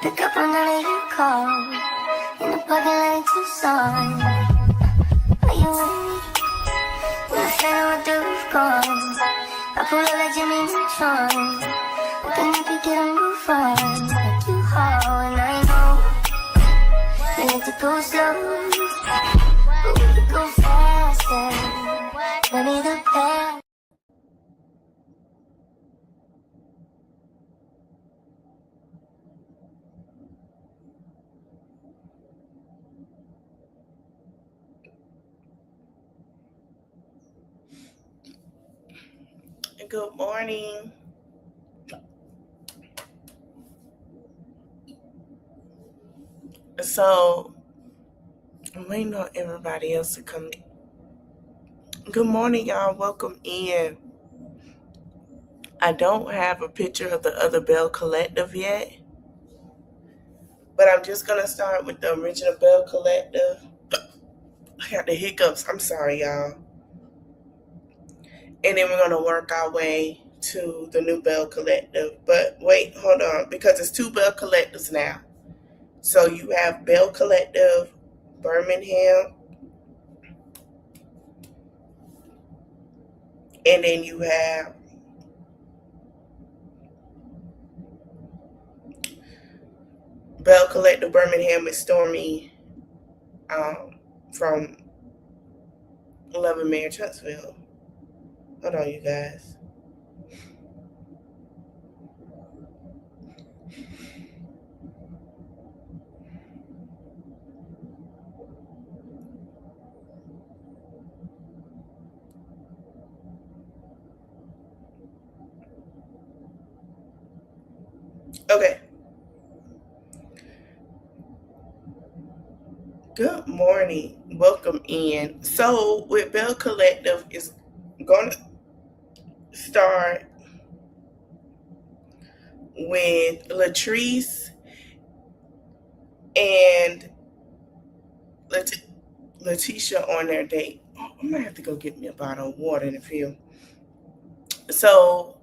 Pick up on none of your calls. In the parking lot in Tucson. Are you with me? When I stand with the roof gone, I pull up like Jimmy Neutron. Looking up, you get a move on. Like you hard, and I know we need to go slow, but we could go faster. Maybe the best. Good morning. So, I'm waiting on everybody else to come. Good morning, y'all. Welcome in. I don't have a picture of the other Belle Collective yet, but I'm just going to start with the original Belle Collective. I got the hiccups. I'm sorry, y'all. And then we're going to work our way to the new Belle Collective. But wait, hold on, because it's two Belle Collectives now. So you have Belle Collective, Birmingham, and then you have Belle Collective, Birmingham is Stormy from 11 Marriage Huntsville. Hold on, you guys. Okay. Good morning. Welcome in. So, with Belle Collective is going to start with Latrice and Letitia on their date. Oh, I'm going to have to go get me a bottle of water in a few. So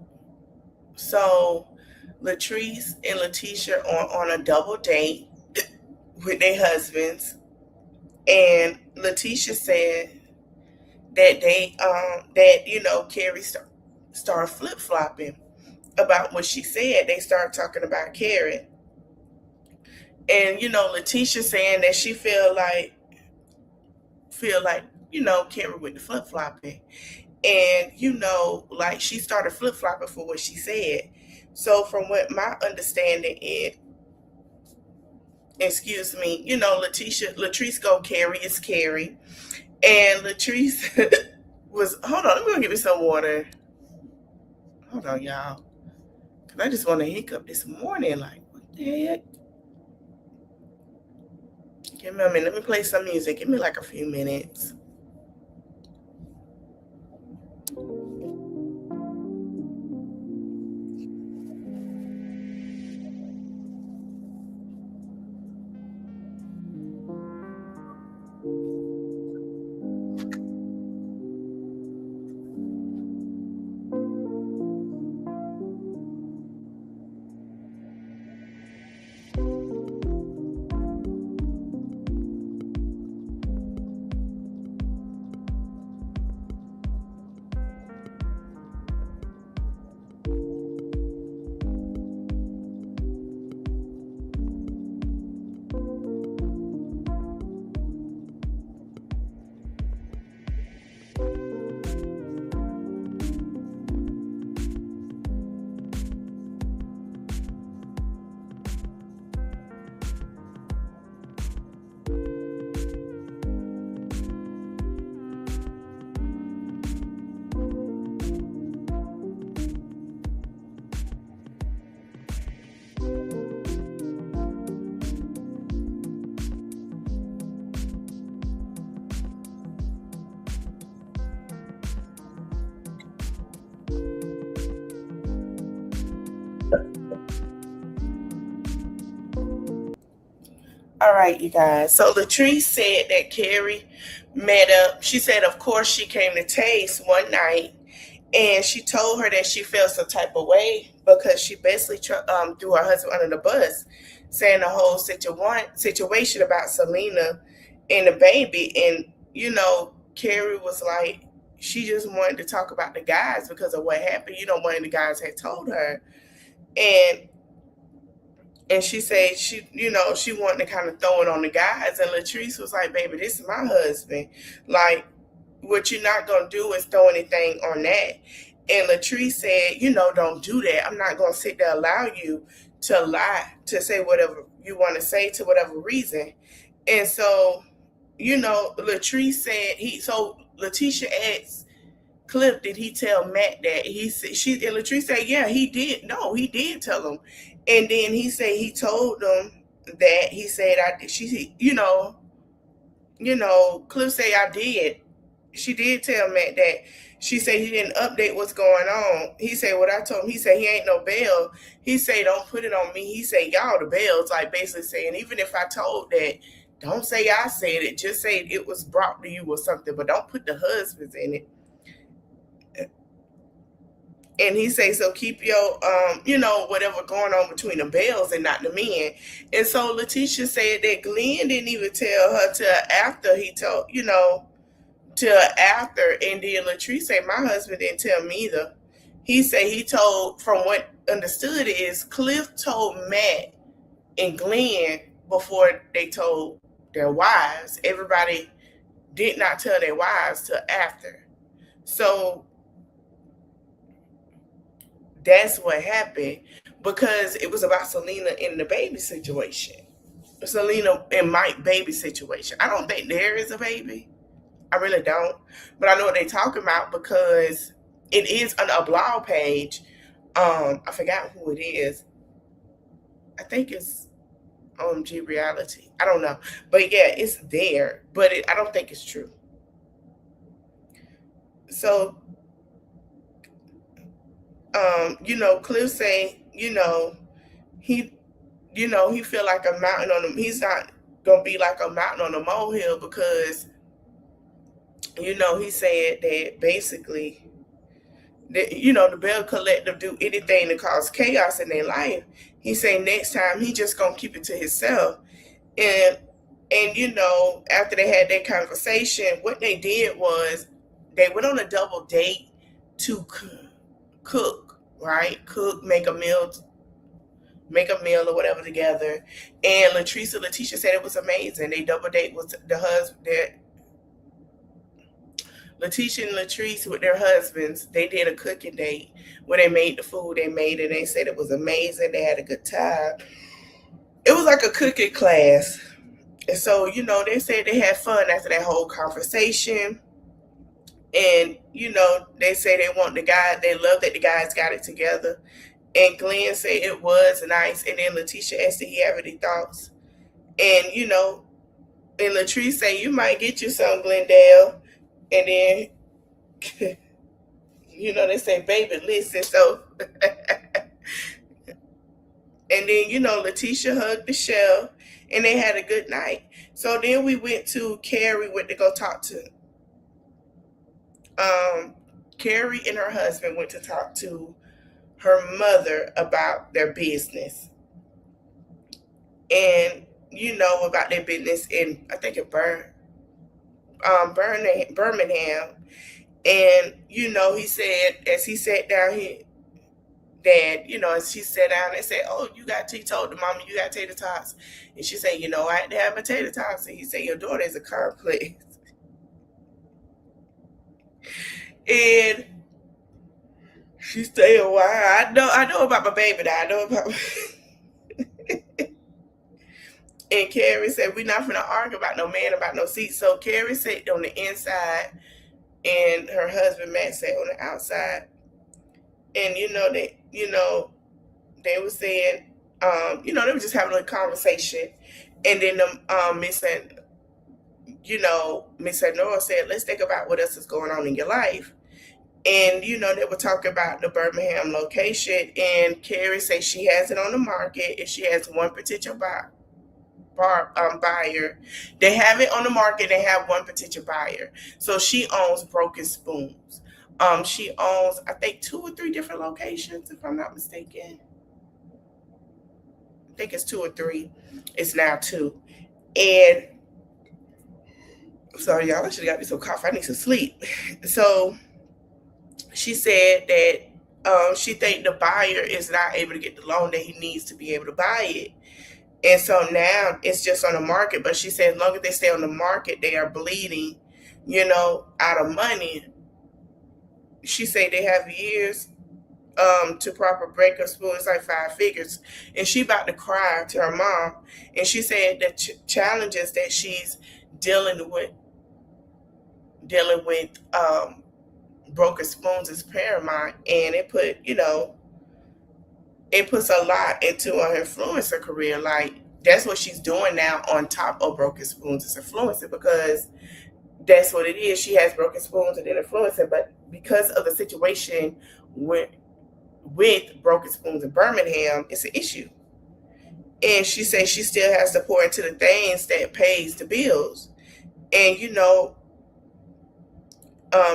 Latrice and Letitia are on a double date with their husbands, and Letitia said that Carrie started flip flopping about what she said. They started talking about Carrie, and Letitia saying that she feel like Carrie with the flip flopping, and like she started flip flopping for what she said. So from what my understanding is, Latrice go Carrie is Carrie, and Latrice was, hold on, let me go get me some water. Hold on, y'all, because I just want to hiccup this morning. Like, what the heck? Give me a minute. Let me play some music. Give me like a few minutes. All right, you guys. So Latrice said that Carrie met up. She said, of course, she came to Taste one night, and she told her that she felt some type of way because she basically threw her husband under the bus, saying the whole situation about Selena and the baby. And Carrie was like, she just wanted to talk about the guys because of what happened. One of the guys had told her, and she said she wanted to kind of throw it on the guys. And Latrice was like, baby, this is my husband. Like, what you're not going to do is throw anything on that. And Latrice said, don't do that. I'm not going to sit there allow you to lie, to say whatever you want to say to whatever reason. And so, Latrice said, Letitia asked Cliff, did he tell Matt that? And Latrice said, yeah, he did. No, he did tell him. And then he said he told them that he said, Cliff said, I did. She did tell Matt that. She said he didn't update what's going on. He said what I told him. He said he ain't no Belle. He said don't put it on me. He said y'all the Bells, like basically saying even if I told that, don't say I said it. Just say it was brought to you or something, but don't put the husbands in it. And he say, so keep your, whatever going on between the Bells and not the men. And so Letitia said that Glenn didn't even tell her till after he told, till after. And then Latrice said, my husband didn't tell me either. He said he told, from what understood is, Cliff told Matt and Glenn before they told their wives. Everybody did not tell their wives till after. So that's what happened, because it was about Selena and the baby situation. Selena and Mike baby situation. I don't think there is a baby. I really don't. But I know what they're talking about because it is on a blog page. I forgot who it is. I think it's G Reality. I don't know. But yeah, it's there. But I don't think it's true. So, Cliff say, he feel like a mountain on him. He's not gonna be like a mountain on a molehill because, he said that basically that, the Bell Collective do anything to cause chaos in their life. He said next time he just gonna keep it to himself. And after they had that conversation, what they did was they went on a double date to cook, right? Cook, make a meal or whatever together. And Letitia said it was amazing. They double date with the husband. Letitia and Latrice with their husbands, they did a cooking date where they made the food they made, and they said it was amazing. They had a good time. It was like a cooking class. And so, they said they had fun after that whole conversation. And, they say they want they love that the guys got it together. And Glenn said it was nice. And then Letitia asked, did he have any thoughts? And, and Latrice say, you might get you some, Glendale. And then, they say, baby, listen. So, and then, Letitia hugged Michelle and they had a good night. So then we went to Carrie, went to go talk to, Carrie and her husband went to talk to her mother about their business. And, about their business in, I think it Birmingham. And, he said, as he sat down here, Dad, as she sat down and said, oh, he told the mama, you got tater tots. And she said, I had to have my tater tots. And he said, your daughter is a complex. And she said, why? I know about my baby now. I know about And Carrie said, we're not going to argue about no man, about no seat. So Carrie sat on the inside and her husband, Matt, sat on the outside. And, they were saying, they were just having a conversation. And then Miss Nora said, let's think about what else is going on in your life. And, they were talking about the Birmingham location. And Carrie said she has it on the market and she has one potential buyer. They have it on the market. They have one potential buyer. So she owns Broken Spoons. She owns, I think, 2 or 3 different locations, if I'm not mistaken. I think it's 2 or 3. It's now 2. And sorry, y'all, I should have got me some coffee. I need some sleep. So she said that she think the buyer is not able to get the loan that he needs to be able to buy it. And so now it's just on the market. But she said as long as they stay on the market, they are bleeding, out of money. She said they have years to proper break her spoon. It's like 5 figures. And she about to cry to her mom. And she said the challenges that she's dealing with broken spoons is paramount. And it puts a lot into her influencer career. Like, that's what she's doing now on top of broken spoons is influencing, because that's what it is. She has broken spoons and then influencing, but because of the situation with broken spoons in Birmingham, it's an issue. And she says she still has to pour into the things that pays the bills. And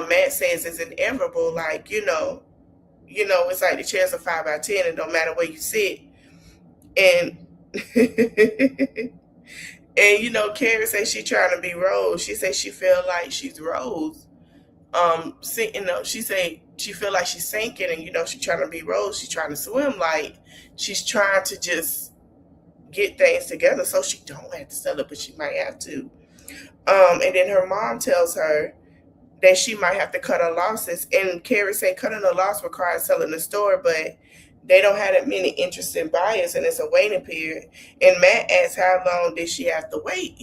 Matt says it's inevitable. Like, it's like the chairs are 5 by 10, and no matter where you sit. And and Carrie says she trying to be Rose. She says she feel like she's Rose. She say she feel like she's sinking, and she trying to be Rose. She's trying to swim, like she's trying to just get things together so she don't have to sell it, but she might have to. And then her mom tells her that she might have to cut her losses. And Carrie said cutting a loss requires selling the store, but they don't have that many interested buyers, and it's a waiting period. And Matt asked how long did she have to wait?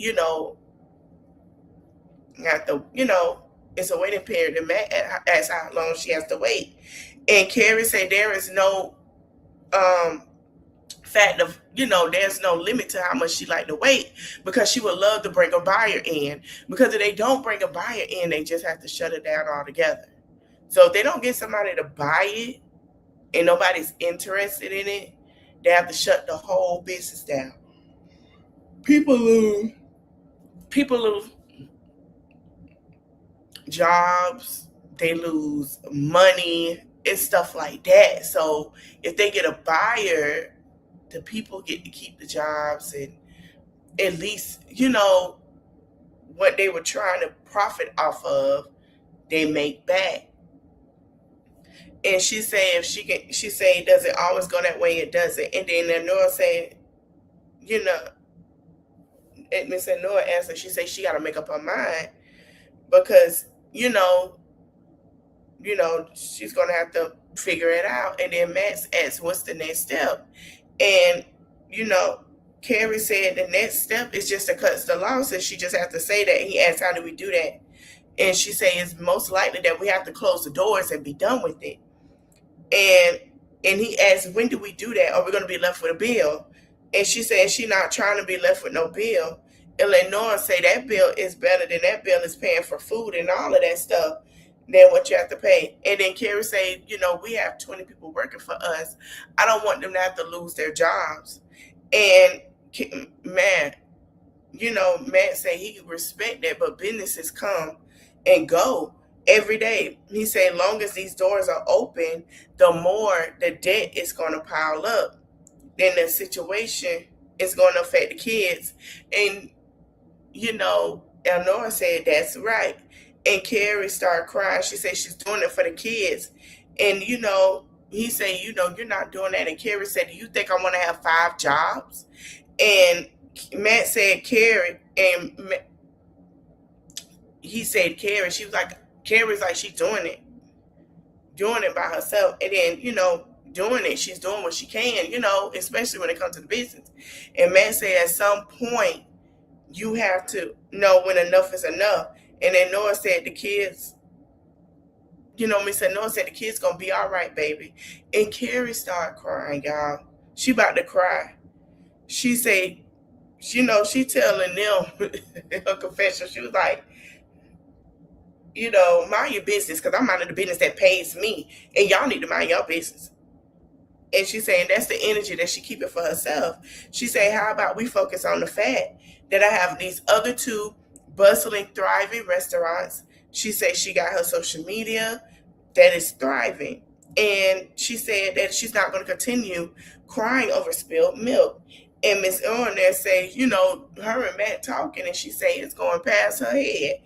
It's a waiting period. And Matt asked how long she has to wait. And Carrie said there is no fact of, there's no limit to how much she like to wait, because she would love to bring a buyer in. Because if they don't bring a buyer in, they just have to shut it down altogether. So if they don't get somebody to buy it and nobody's interested in it, they have to shut the whole business down. People lose jobs, they lose money, and stuff like that. So if they get a buyer, the people get to keep the jobs, and at least what they were trying to profit off of, they make back. And she said does it always go that way? It doesn't. And then Lenora said, and Miss Lenora answered, she said she got to make up her mind, because she's gonna have to figure it out. And then Max asked, what's the next step? And Carrie said the next step is just to cut the losses. She just has to say that. He asked, how do we do that? And she said it's most likely that we have to close the doors and be done with it. And he asked, when do we do that? Are we going to be left with a bill? And she said she's not trying to be left with no bill. And Lenore said that bill is better than that bill is paying for food and all of that stuff than what you have to pay. And then Carrie said, we have 20 people working for us. I don't want them to have to lose their jobs. And man, Matt said he respect that, but businesses come and go every day. He said long as these doors are open, the more the debt is going to pile up. Then the situation is going to affect the kids. And Eleanor said that's right. And Carrie started crying. She said she's doing it for the kids. And he said, you're not doing that. And Carrie said, do you think I want to have 5 jobs? And Matt said Carrie, and he said Carrie. She was like, Carrie's like, she's doing it by herself. And then doing it, she's doing what she can, especially when it comes to the business. And Matt said at some point you have to know when enough is enough. And then Noah said the kids, Miss Noah said the kids gonna be all right, baby. And Carrie started crying, y'all. She about to cry. She said, she telling them her confession. She was like, mind your business, because I'm minding the business that pays me, and y'all need to mind your business. And she's saying that's the energy that she keeping for herself. She said, how about we focus on the fact that I have these other 2 bustling, thriving restaurants. She said she got her social media that is thriving. And she said that she's not going to continue crying over spilled milk. And Miss Owen there say, her and Matt talking, and she say it's going past her head.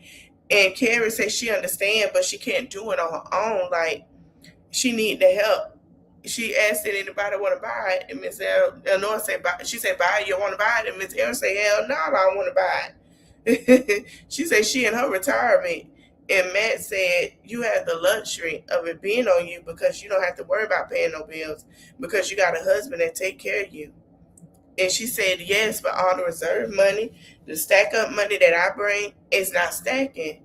And Carrie says she understands, but she can't do it on her own. Like, she need the help. She asked if anybody want to buy it, and Miss Eleanor said, she said, buy it, you want to buy it? And Miss Erin said, hell no, I don't want to buy it. She said she in her retirement. And Matt said, you have the luxury of it being on you because you don't have to worry about paying no bills because you got a husband that take care of you. And she said, yes, but all the reserve money, the stack up money that I bring is not stacking.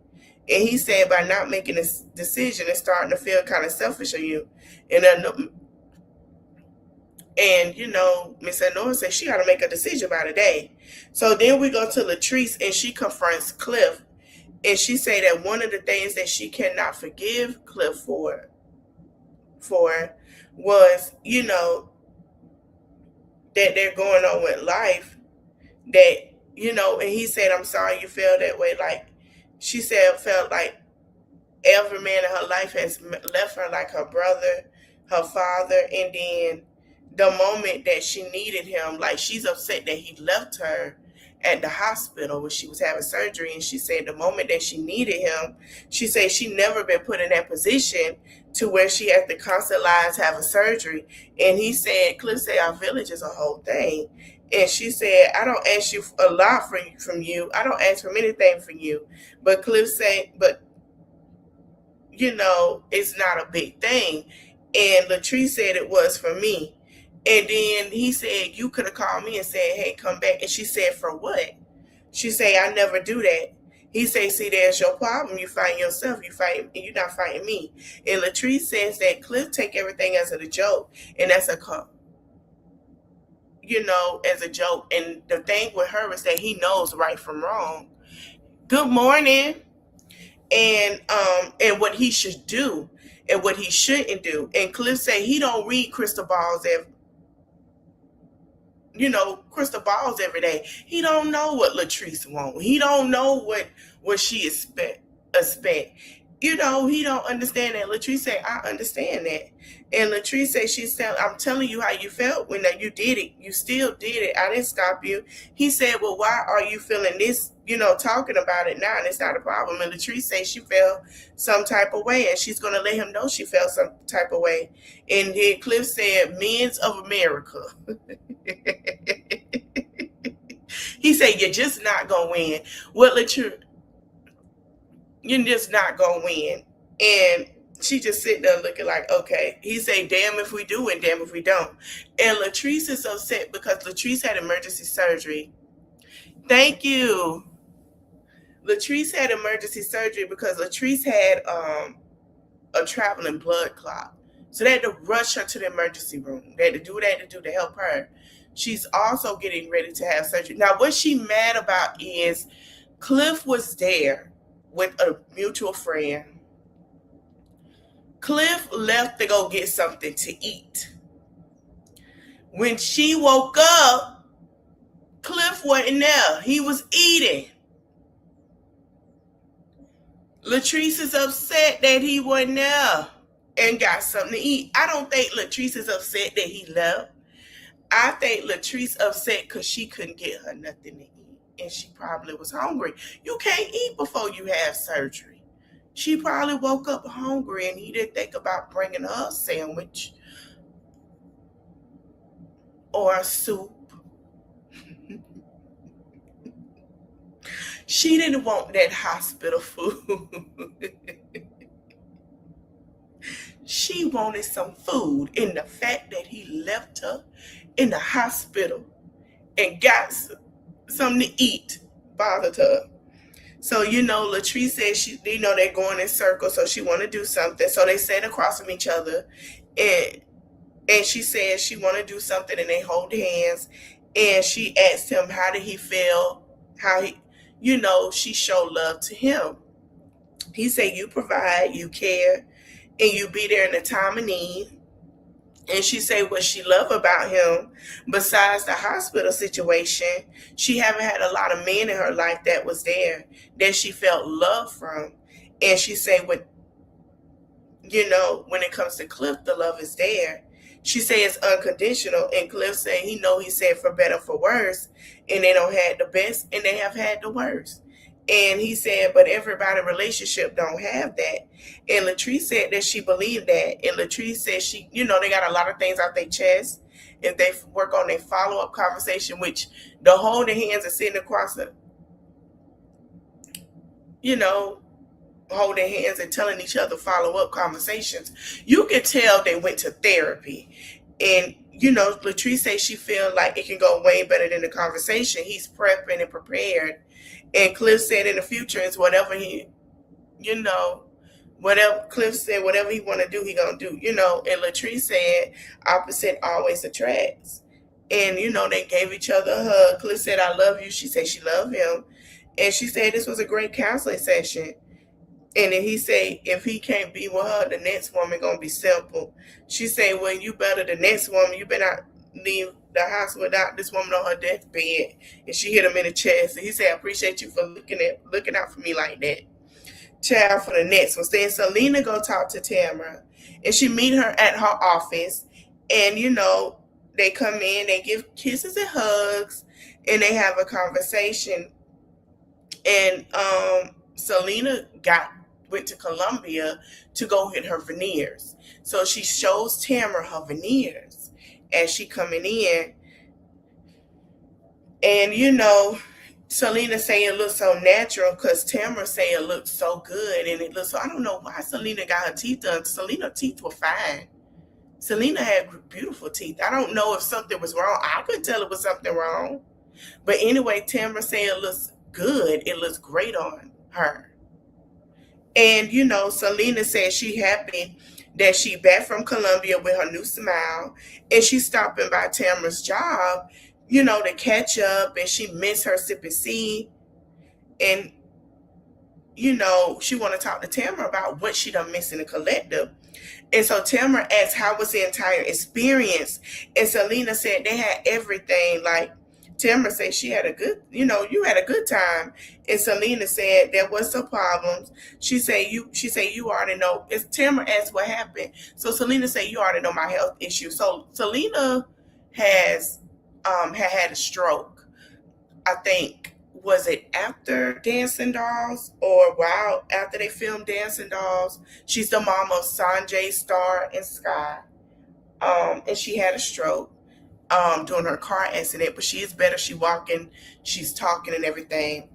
And he said, by not making this decision, it's starting to feel kind of selfish of you. And Miss Honora said she got to make a decision by today. So then we go to Latrice, and she confronts Cliff. And she said that one of the things that she cannot forgive Cliff for was, that they're going on with life. That, and he said, I'm sorry you feel that way. Like, she said, felt like every man in her life has left her, like her brother, her father. And then the moment that she needed him, like, she's upset that he left her at the hospital when she was having surgery. And she said the moment that she needed him, she said she never been put in that position to where she had to constant lines having surgery. And he said, Cliff said, our village is a whole thing. And she said, I don't ask you a lot from you. I don't ask for anything from you. But Cliff said, but it's not a big thing. And Latrice said it was for me. And then he said, you could have called me and said, hey, come back. And she said, for what? She said, I never do that. He said, see, there's your problem. You fight yourself. You're not fighting me. And Latrice says that Cliff take everything as a joke. And that's as a joke. And the thing with her is that he knows right from wrong. Good morning. And what he should do and what he shouldn't do. And Cliff said he don't read crystal balls every day. He don't know what Latrice wants. He don't know what she expect. He don't understand that. Latrice said, I understand that. And Latrice said, I'm telling you how you felt when you did it. You still did it. I didn't stop you. He said, well, why are you feeling this, talking about it now? And it's not a problem. And Latrice said she felt some type of way, and she's going to let him know she felt some type of way. And then Cliff said, Men's of America. He said, you're just not going to win. Well, Latrice, you're just not going to win. And she just sitting there looking like, okay. He said, damn if we do and damn if we don't. And Latrice is upset because Latrice had emergency surgery. Thank you. Latrice had emergency surgery because Latrice had a traveling blood clot. So they had to rush her to the emergency room. They had to do what they had to do to help her. She's also getting ready to have surgery. Now, what she's mad about is Cliff was there with a mutual friend. Cliff left to go get something to eat. When she woke up, Cliff wasn't there. He was eating. Latrice is upset that he wasn't there and got something to eat. I don't think Latrice is upset that he left. I think Latrice upset because she couldn't get her nothing to eat. And she probably was hungry. You can't eat before you have surgery. She probably woke up hungry and he didn't think about bringing her a sandwich or a soup. She didn't want that hospital food. She wanted some food. And the fact that he left her in the hospital and got something to eat bothered her. So, Latrice said they're going in circles, so she want to do something. So they sat across from each other, and she said she want to do something, and they hold hands. And she asked him, how did he feel? How he, she showed love to him. He said, you provide, you care, and you be there in the time of need. And she said what she loved about him, besides the hospital situation, she haven't had a lot of men in her life that was there, that she felt love from. And she said when it comes to Cliff, the love is there. She said it's unconditional, and Cliff said he said for better for worse, and they don't had the best, and they have had the worst. And he said, but everybody relationship don't have that. And Latrice said that she believed that, and Latrice said they got a lot of things out their chest. If they work on their follow up conversation, which the holding hands and sitting across the, you know, holding hands and telling each other follow-up conversations, you can tell they went to therapy. And Latrice says she feels like it can go way better than the conversation. He's prepping and prepared. And Cliff said in the future is whatever whatever Cliff said, whatever he want to do, he gonna do. And Latrice said opposite always attracts. And they gave each other a hug. Cliff said I love you. She said she loved him. And she said this was a great counseling session. And then he said, if he can't be with her, the next woman gonna be simple. She said, well, you better the next woman, you better not leave the house without this woman on her deathbed. And she hit him in the chest. And he said, I appreciate you for looking out for me like that. Child, for the next one. Then Selena go talk to Tamara. And she meet her at her office. And they come in, they give kisses and hugs, and they have a conversation. And Selena went to Columbia to go get her veneers. So she shows Tamara her veneers as she coming in. And Selena say it looks so natural because Tamara say it looks so good. And it looks so, I don't know why Selena got her teeth done. Selena's teeth were fine. Selena had beautiful teeth. I don't know if something was wrong. I could tell it was something wrong. But anyway, Tamara say it looks good. It looks great on her. And, Selena said she happy that she back from Columbia with her new smile. And she's stopping by Tamara's job, to catch up. And she missed her sipping C. And, she want to talk to Tamara about what she done missed in the collective. And so Tamara asked how was the entire experience. And Selena said they had everything. Like, Tamara said she had a good, you had a good time. And Selena said there was some problems. She said you already know. As Tamara asked what happened. So Selena said you already know my health issue. So Selena has had a stroke. I think, was it after Dancing Dolls or while after they filmed Dancing Dolls? She's the mom of Sanjay, Star, and Sky. And she had a stroke. During her car accident, but she is better. She walking, she's talking and everything.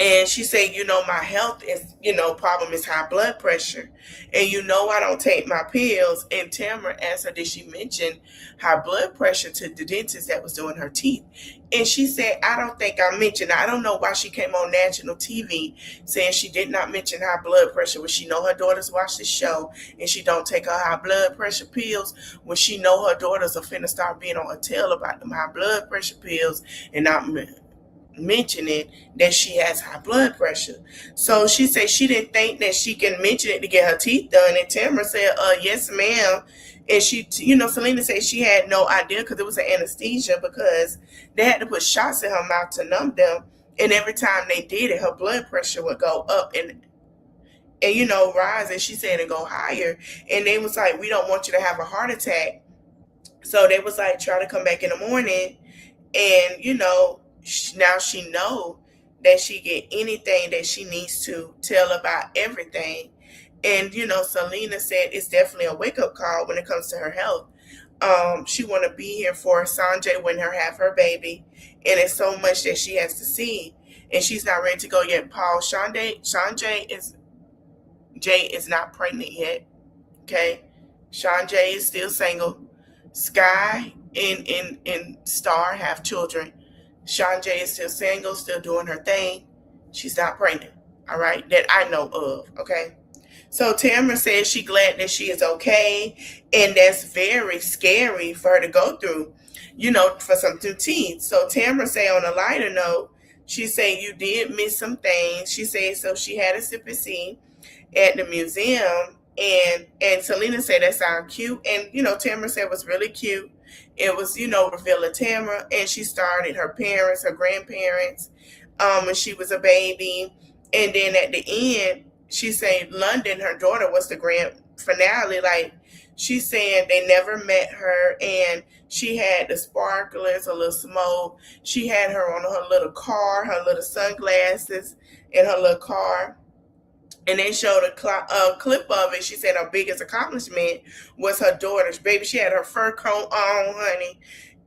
And she said, my health is, problem is high blood pressure. And I don't take my pills. And Tamara asked her, did she mention high blood pressure to the dentist that was doing her teeth? And she said, I don't think I mentioned. I don't know why she came on national TV saying she did not mention high blood pressure when she know her daughters watch the show and she don't take her high blood pressure pills when she know her daughters are finna start being on her tail about them high blood pressure pills and not mentioning that she has high blood pressure. So she said she didn't think that she can mention it to get her teeth done. And Tamara said, yes, ma'am. And she, Selena said she had no idea because it was an anesthesia because they had to put shots in her mouth to numb them. And every time they did it, her blood pressure would go up and rise. And she said and go higher. And they was like, we don't want you to have a heart attack. So they was like, try to come back in the morning. And, now she know that she get anything that she needs to tell about everything. And, Selena said it's definitely a wake-up call when it comes to her health. She want to be here for Sanjay when have her baby. And it's so much that she has to see. And she's not ready to go yet. Sanjay is not pregnant yet. Okay? Sanjay is still single. Sky and Star have children. Sanjay is still single, still doing her thing. She's not pregnant. All right? That I know of. Okay? So Tamara says she's glad that she is okay, and that's very scary for her to go through, for some new teeth. So Tamara say on a lighter note, she say you did miss some things. She said so she had a sip and see at the museum, and Selena said that sounded cute, and Tamara said it was really cute. It was revealing Tamara, and she started her parents, her grandparents, when she was a baby, and then at the end. She said London, her daughter, was the finale, like she's saying they never met her, and she had the sparklers, a little smoke. She had her on her little car, her little sunglasses in her little car. And they showed a clip of it. She said her biggest accomplishment was her daughter's baby. She had her fur coat on, honey.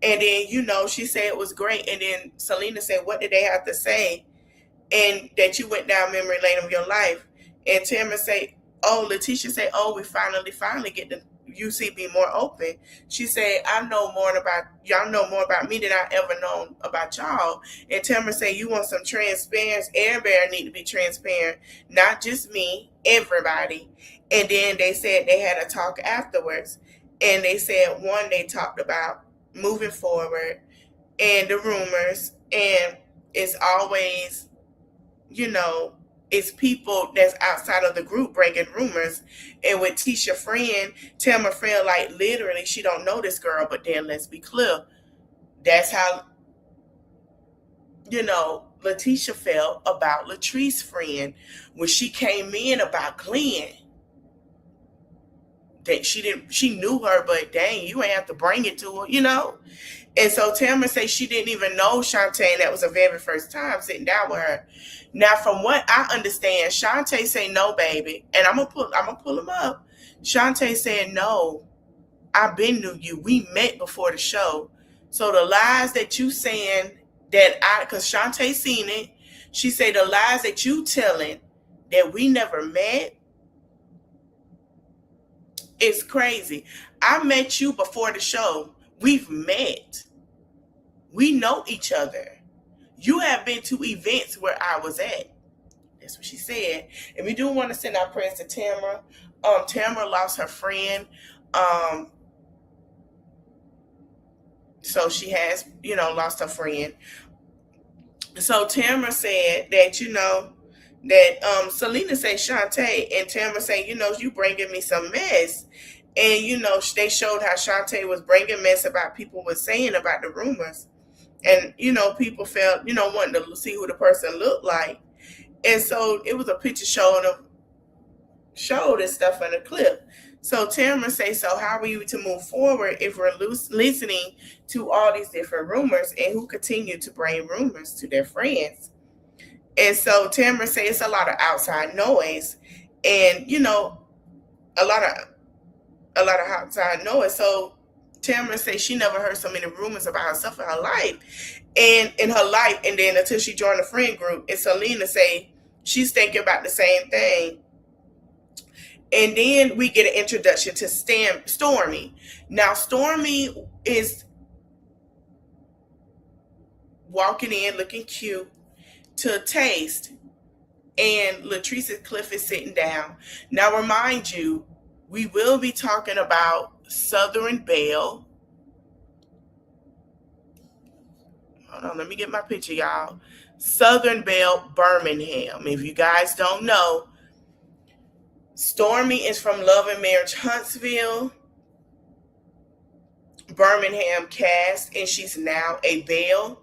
And then, she said it was great. And then Selena said, what did they have to say? And that you went down memory lane of your life. And Tamara say, oh, Letitia say, oh, we finally get the UC more open. She said, y'all know more about me than I ever known about y'all. And Tamara say, you want some transparency? Everybody need to be transparent, not just me, everybody. And then they said they had a talk afterwards. And they said, one, they talked about moving forward and the rumors. And it's always, it's people that's outside of the group bringing rumors. And with Tisha friend, Tamara friend, like literally, she don't know this girl. But then let's be clear, that's how, Letitia felt about Latrice's friend when she came in about Glenn. That she knew her, but dang, you ain't have to bring it to her, And so Tamara says she didn't even know Shantae, and that was the very first time sitting down with her. Now, from what I understand, Shantae say no, baby, and I'm gonna pull him up. Shantae said no. I been knew you. We met before the show. So the lies that you saying because Shantae seen it, she said the lies that you telling that we never met. It's crazy. I met you before the show. We've met. We know each other. You have been to events where I was at. That's what she said. And we do want to send our prayers to Tamara. Tamara lost her friend. So she has, lost her friend. So Tamara said that, that Selena say Shantae, and Tamara say, you bringing me some mess. And, they showed how Shantae was bringing mess about people was saying about the rumors. And, people felt, wanting to see who the person looked like. And so it was a picture showed this stuff in a clip. So Tamara say, so how are we to move forward if we're listening to all these different rumors, and who continue to bring rumors to their friends? And so Tamara say it's a lot of outside noise, and, a lot of outside noise. So Tamara says she never heard so many rumors about herself in her life. And then until she joined the friend group. And Selena say she's thinking about the same thing. And then we get an introduction to Stormy. Now Stormy is walking in looking cute to Taste. And Latrice and Cliff is sitting down. Now remind you, we will be talking about Southern Belle. Hold on, let me get my picture, y'all. Southern Belle, Birmingham. If you guys don't know, Stormy is from Love and Marriage Huntsville, Birmingham cast, and she's now a Belle.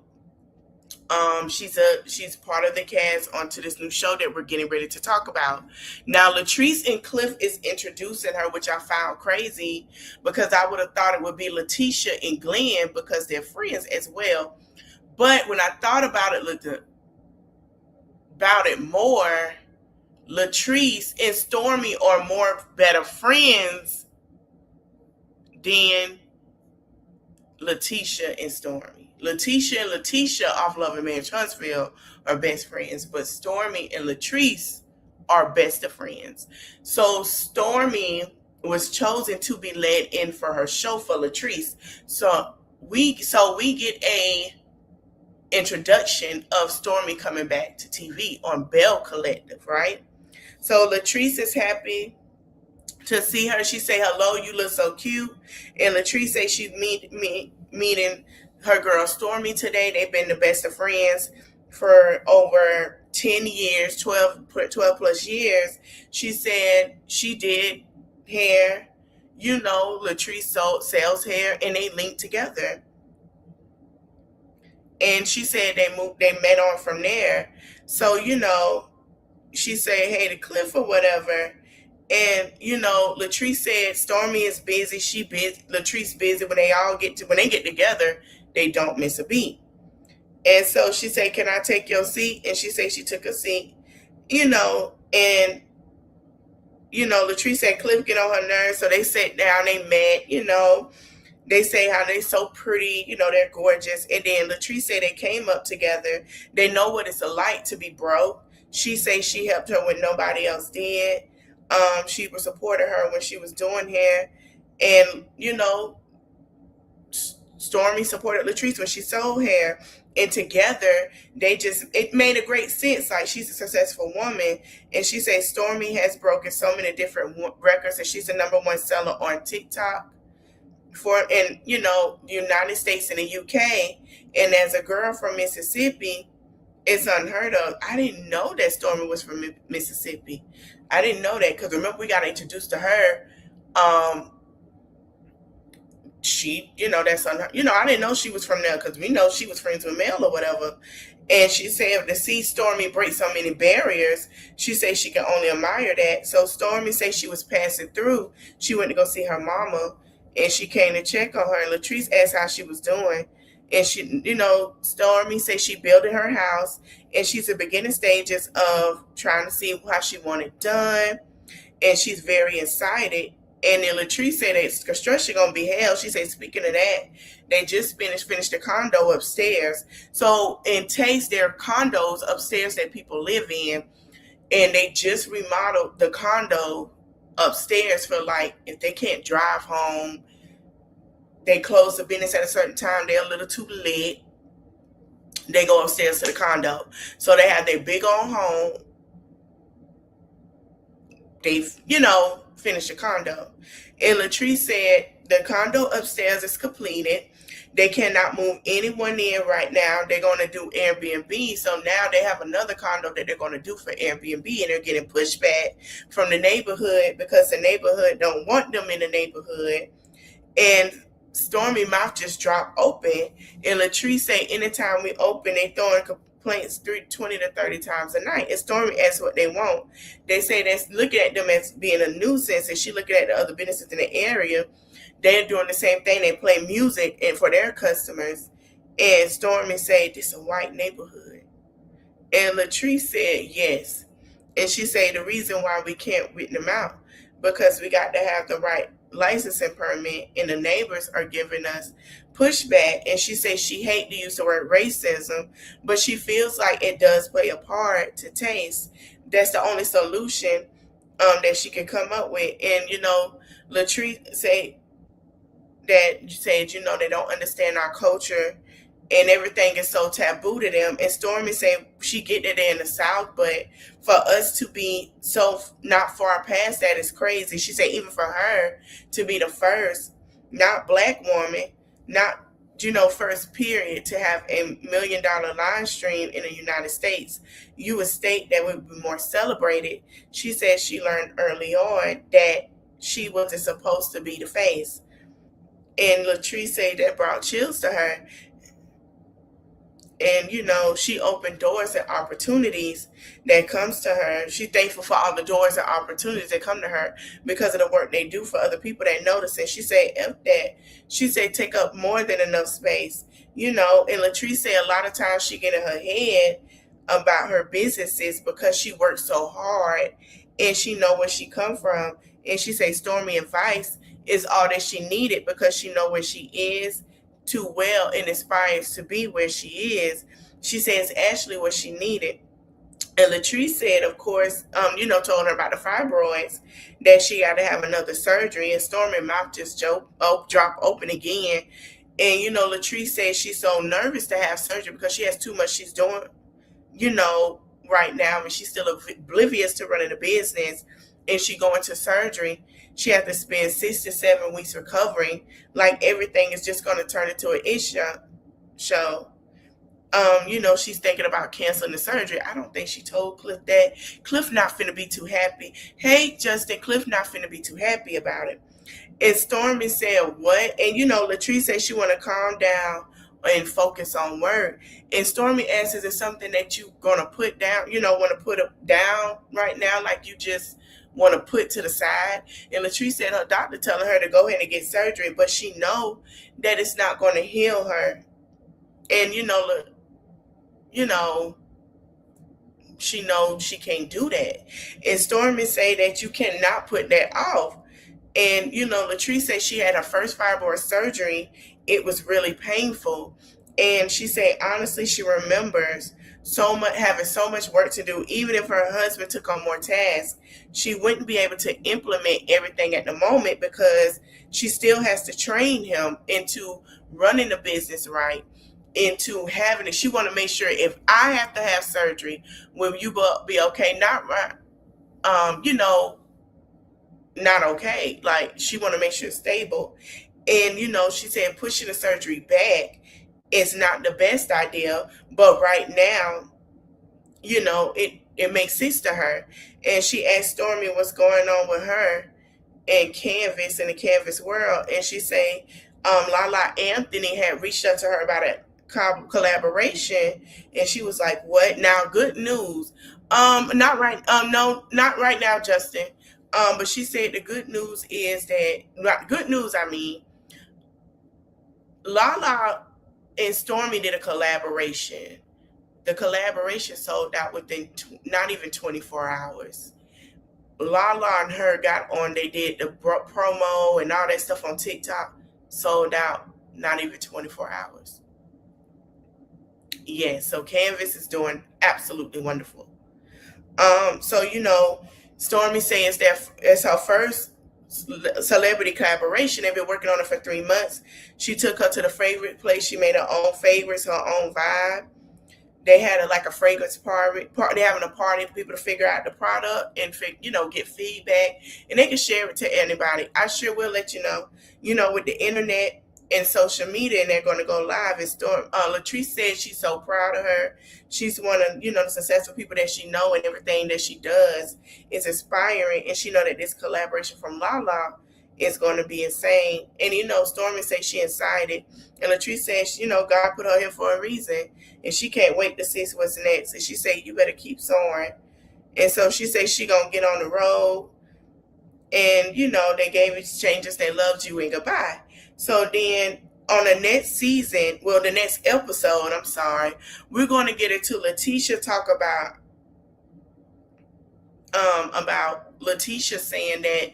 She's part of the cast onto this new show that we're getting ready to talk about. Now, Latrice and Cliff is introducing her, which I found crazy because I would have thought it would be Letitia and Glenn because they're friends as well. But when I thought about it more, Latrice and Stormy are more better friends than Letitia and Stormy. Letitia and Letitia off Love and Marriage Huntsville are best friends, but Stormy and Latrice are best of friends. So Stormy was chosen to be led in for her show for Latrice. So we get a introduction of Stormy coming back to TV on Belle Collective, right? So Latrice is happy to see her. She say, hello, you look so cute. And Latrice say she's meeting her girl Stormy today. They've been the best of friends for over 10 years, 12 plus years. She said she did hair. Latrice sells hair, and they linked together. And she said they met on from there. So, she said, hey, to Cliff or whatever. And Latrice said Stormy is busy. She busy. Latrice busy. When they get together, they don't miss a beat. And so she said, "Can I take your seat?" And she said she took a seat. And Latrice said Cliff get on her nerves, so they sat down. They met. They say how they so pretty. They're gorgeous. And then Latrice said they came up together. They know what it's like to be broke. She say she helped her when nobody else did. She supported her when she was doing hair, and Stormy supported Latrice when she sold hair, and together it made a great sense. Like, she's a successful woman, and she says Stormy has broken so many different records, and she's the #1 seller on TikTok in United States and the UK. And as a girl from Mississippi, it's unheard of. I didn't know that Stormy was from Mississippi. I didn't know that, because remember, we got introduced to her. She, that's on her. I didn't know she was from there, because we know she was friends with Mel or whatever. And she said to see Stormy break so many barriers, she said she can only admire that. So Stormy said she was passing through. She went to go see her mama, and she came to check on her. And Latrice asked how she was doing. And she, Stormy said she built her house, and she's in beginning stages of trying to see how she wanted done. And she's very excited. And then Latrice said that construction gonna be hell. She said, speaking of that, they just finished the condo upstairs. So in Taste, there are condos upstairs that people live in, and they just remodeled the condo upstairs for, like, if they can't drive home, they close the business at a certain time, they're a little too late, they go upstairs to the condo. So they have their big old home. They've, finished the condo. And Latrice said the condo upstairs is completed. They cannot move anyone in right now. They're going to do Airbnb. So now they have another condo that they're going to do for Airbnb, and they're getting pushback from the neighborhood because the neighborhood don't want them in the neighborhood. And Stormy mouth just dropped open. And Latrice say anytime we open, they throwing complaints 20 to 30 times a night. And Stormy asks what they want. They say that's looking at them as being a nuisance, and she looking at the other businesses in the area. They're doing the same thing. They play music and for their customers. And Stormy said, this is a white neighborhood. And Latrice said, yes. And she said the reason why we can't rent them out, because we got to have the right licensing permit, and the neighbors are giving us pushback. And she says she hate to use the word racism, but she feels like it does play a part to Taste. That's the only solution that she can come up with. And Latrice said they don't understand our culture, and everything is so taboo to them. And Stormy said she get it in the South, but for us to be so not far past that is crazy. She said even for her to be the first, not Black woman, not first period, to have a $1 million live stream in the United States, a state that would be more celebrated. She said she learned early on that she wasn't supposed to be the face. And Latrice said that brought chills to her. And, she opened doors and opportunities that comes to her. She's thankful for all the doors and opportunities that come to her because of the work they do for other people that notice. And she said, F that. She said, take up more than enough space. And Latrice said a lot of times she get in her head about her businesses because she works so hard and she know where she come from. And she said Stormy advice is all that she needed because she know where she is too well and aspires to be where she is. She says Ashley what she needed. And Latrice said, of course, told her about the fibroids, that she got to have another surgery. And Stormy mouth just dropped open again. And, Latrice said she's so nervous to have surgery because she has too much she's doing, right now. And she's still oblivious to running a business. And she going to surgery. She had to spend 6 to 7 weeks recovering. Like everything is just going to turn into an issue. So, she's thinking about canceling the surgery. I don't think she told Cliff that. Cliff not finna be too happy. Hey, Justin, Cliff not finna be too happy about it. And Stormy said, what? And, Latrice said she want to calm down and focus on work. And Stormy asks, is it something that you going to put down, want to put down right now? Like you just want to put to the side. And Latrice said her doctor telling her to go ahead and get surgery, but she know that it's not going to heal her. And you know, she knows she can't do that. And Stormy say that you cannot put that off. And Latrice said she had her first fibroid surgery. It was really painful. And she said honestly she remembers having so much work to do. Even if her husband took on more tasks, she wouldn't be able to implement everything at the moment because she still has to train him into running the business right, into having it. She want to make sure if I have to have surgery, will you be okay? Not right, not okay. Like she want to make sure it's stable. And she said pushing the surgery back is not the best idea, but right now, it makes sense to her. And she asked Stormy what's going on with her and Canvas in the Canvas world, and she say Lala Anthony had reached out to her about a collaboration, and she was like, "What now? Good news? Not right. No, not right now, Justin. But she said the good news is that not good news. I mean, Lala and Stormy did a collaboration. The collaboration sold out within not even 24 hours. Lala and her got on, they did the promo and all that stuff on TikTok, sold out not even 24 hours. Yeah, so Canvas is doing absolutely wonderful. So Stormy says that it's her first celebrity collaboration. They've been working on it for 3 months. She took her to the favorite place. She made her own favorites, her own vibe. They had a fragrance party. They're having a party for people to figure out the product and get feedback, and they can share it to anybody. I sure will let you know. With the internet and social media, and they're going to go live. And Latrice said she's so proud of her. She's one of the successful people that she know, and everything that she does is inspiring. And she know that this collaboration from Lala is going to be insane. And Stormy says she excited, and Latrice says God put her here for a reason, and she can't wait to see what's next. And she said you better keep soaring. And so she says she gonna get on the road, and they gave exchanges, they loved you and goodbye. So then on the next season, the next episode, I'm sorry, we're going to get into Letitia talk about Letitia saying that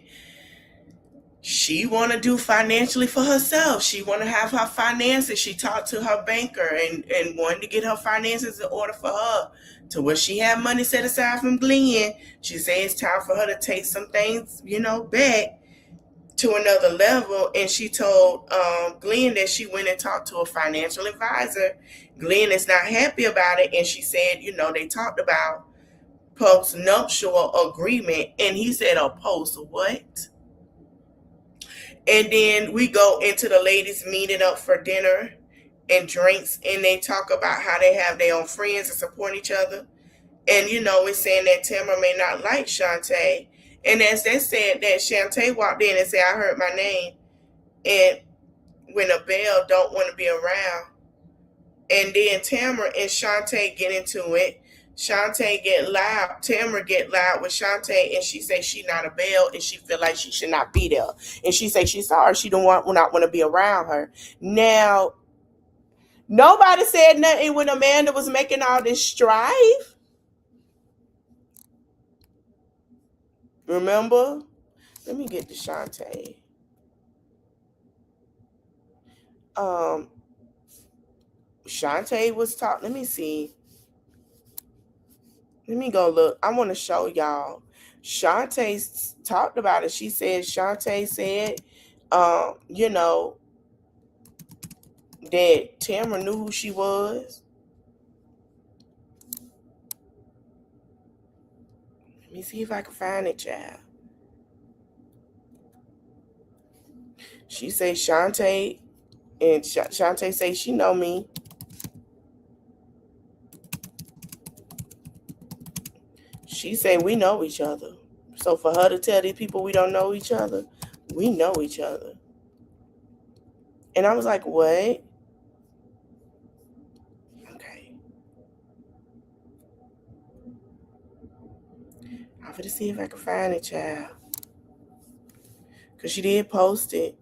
she want to do financially for herself. She want to have her finances. She talked to her banker and wanted to get her finances in order for her to where she had money set aside from Glenn. She said it's time for her to take some things, back to another level. And she told Glenn that she went and talked to a financial advisor. Glenn is not happy about it. And she said, they talked about post-nuptial agreement. And he said, a post what? And then we go into the ladies meeting up for dinner and drinks, and they talk about how they have their own friends and support each other. And it's saying that Tamara may not like Shantae. And as they said that, Shantae walked in and said, I heard my name. And when a Belle don't want to be around. And then Tamara and Shantae get into it. Shantae get loud. Tamara get loud with Shantae, and she say she not a Belle, and she feel like she should not be there. And she say she's sorry. She not want to be around her. Now, nobody said nothing when Amanda was making all this strife. Remember? Let me get to Shantae. Shantae was talking. Let me see. Let me go look. I want to show y'all. Shantae talked about it. She said, Shantae said, that Tamara knew who she was. Let me see if I can find it, child. She said Shantae, and Shantae say she know me. She say we know each other. So for her to tell these people we don't know each other, we know each other. And I was like, what? Okay. I I'm gonna see if I can find it, child. Because she did post it.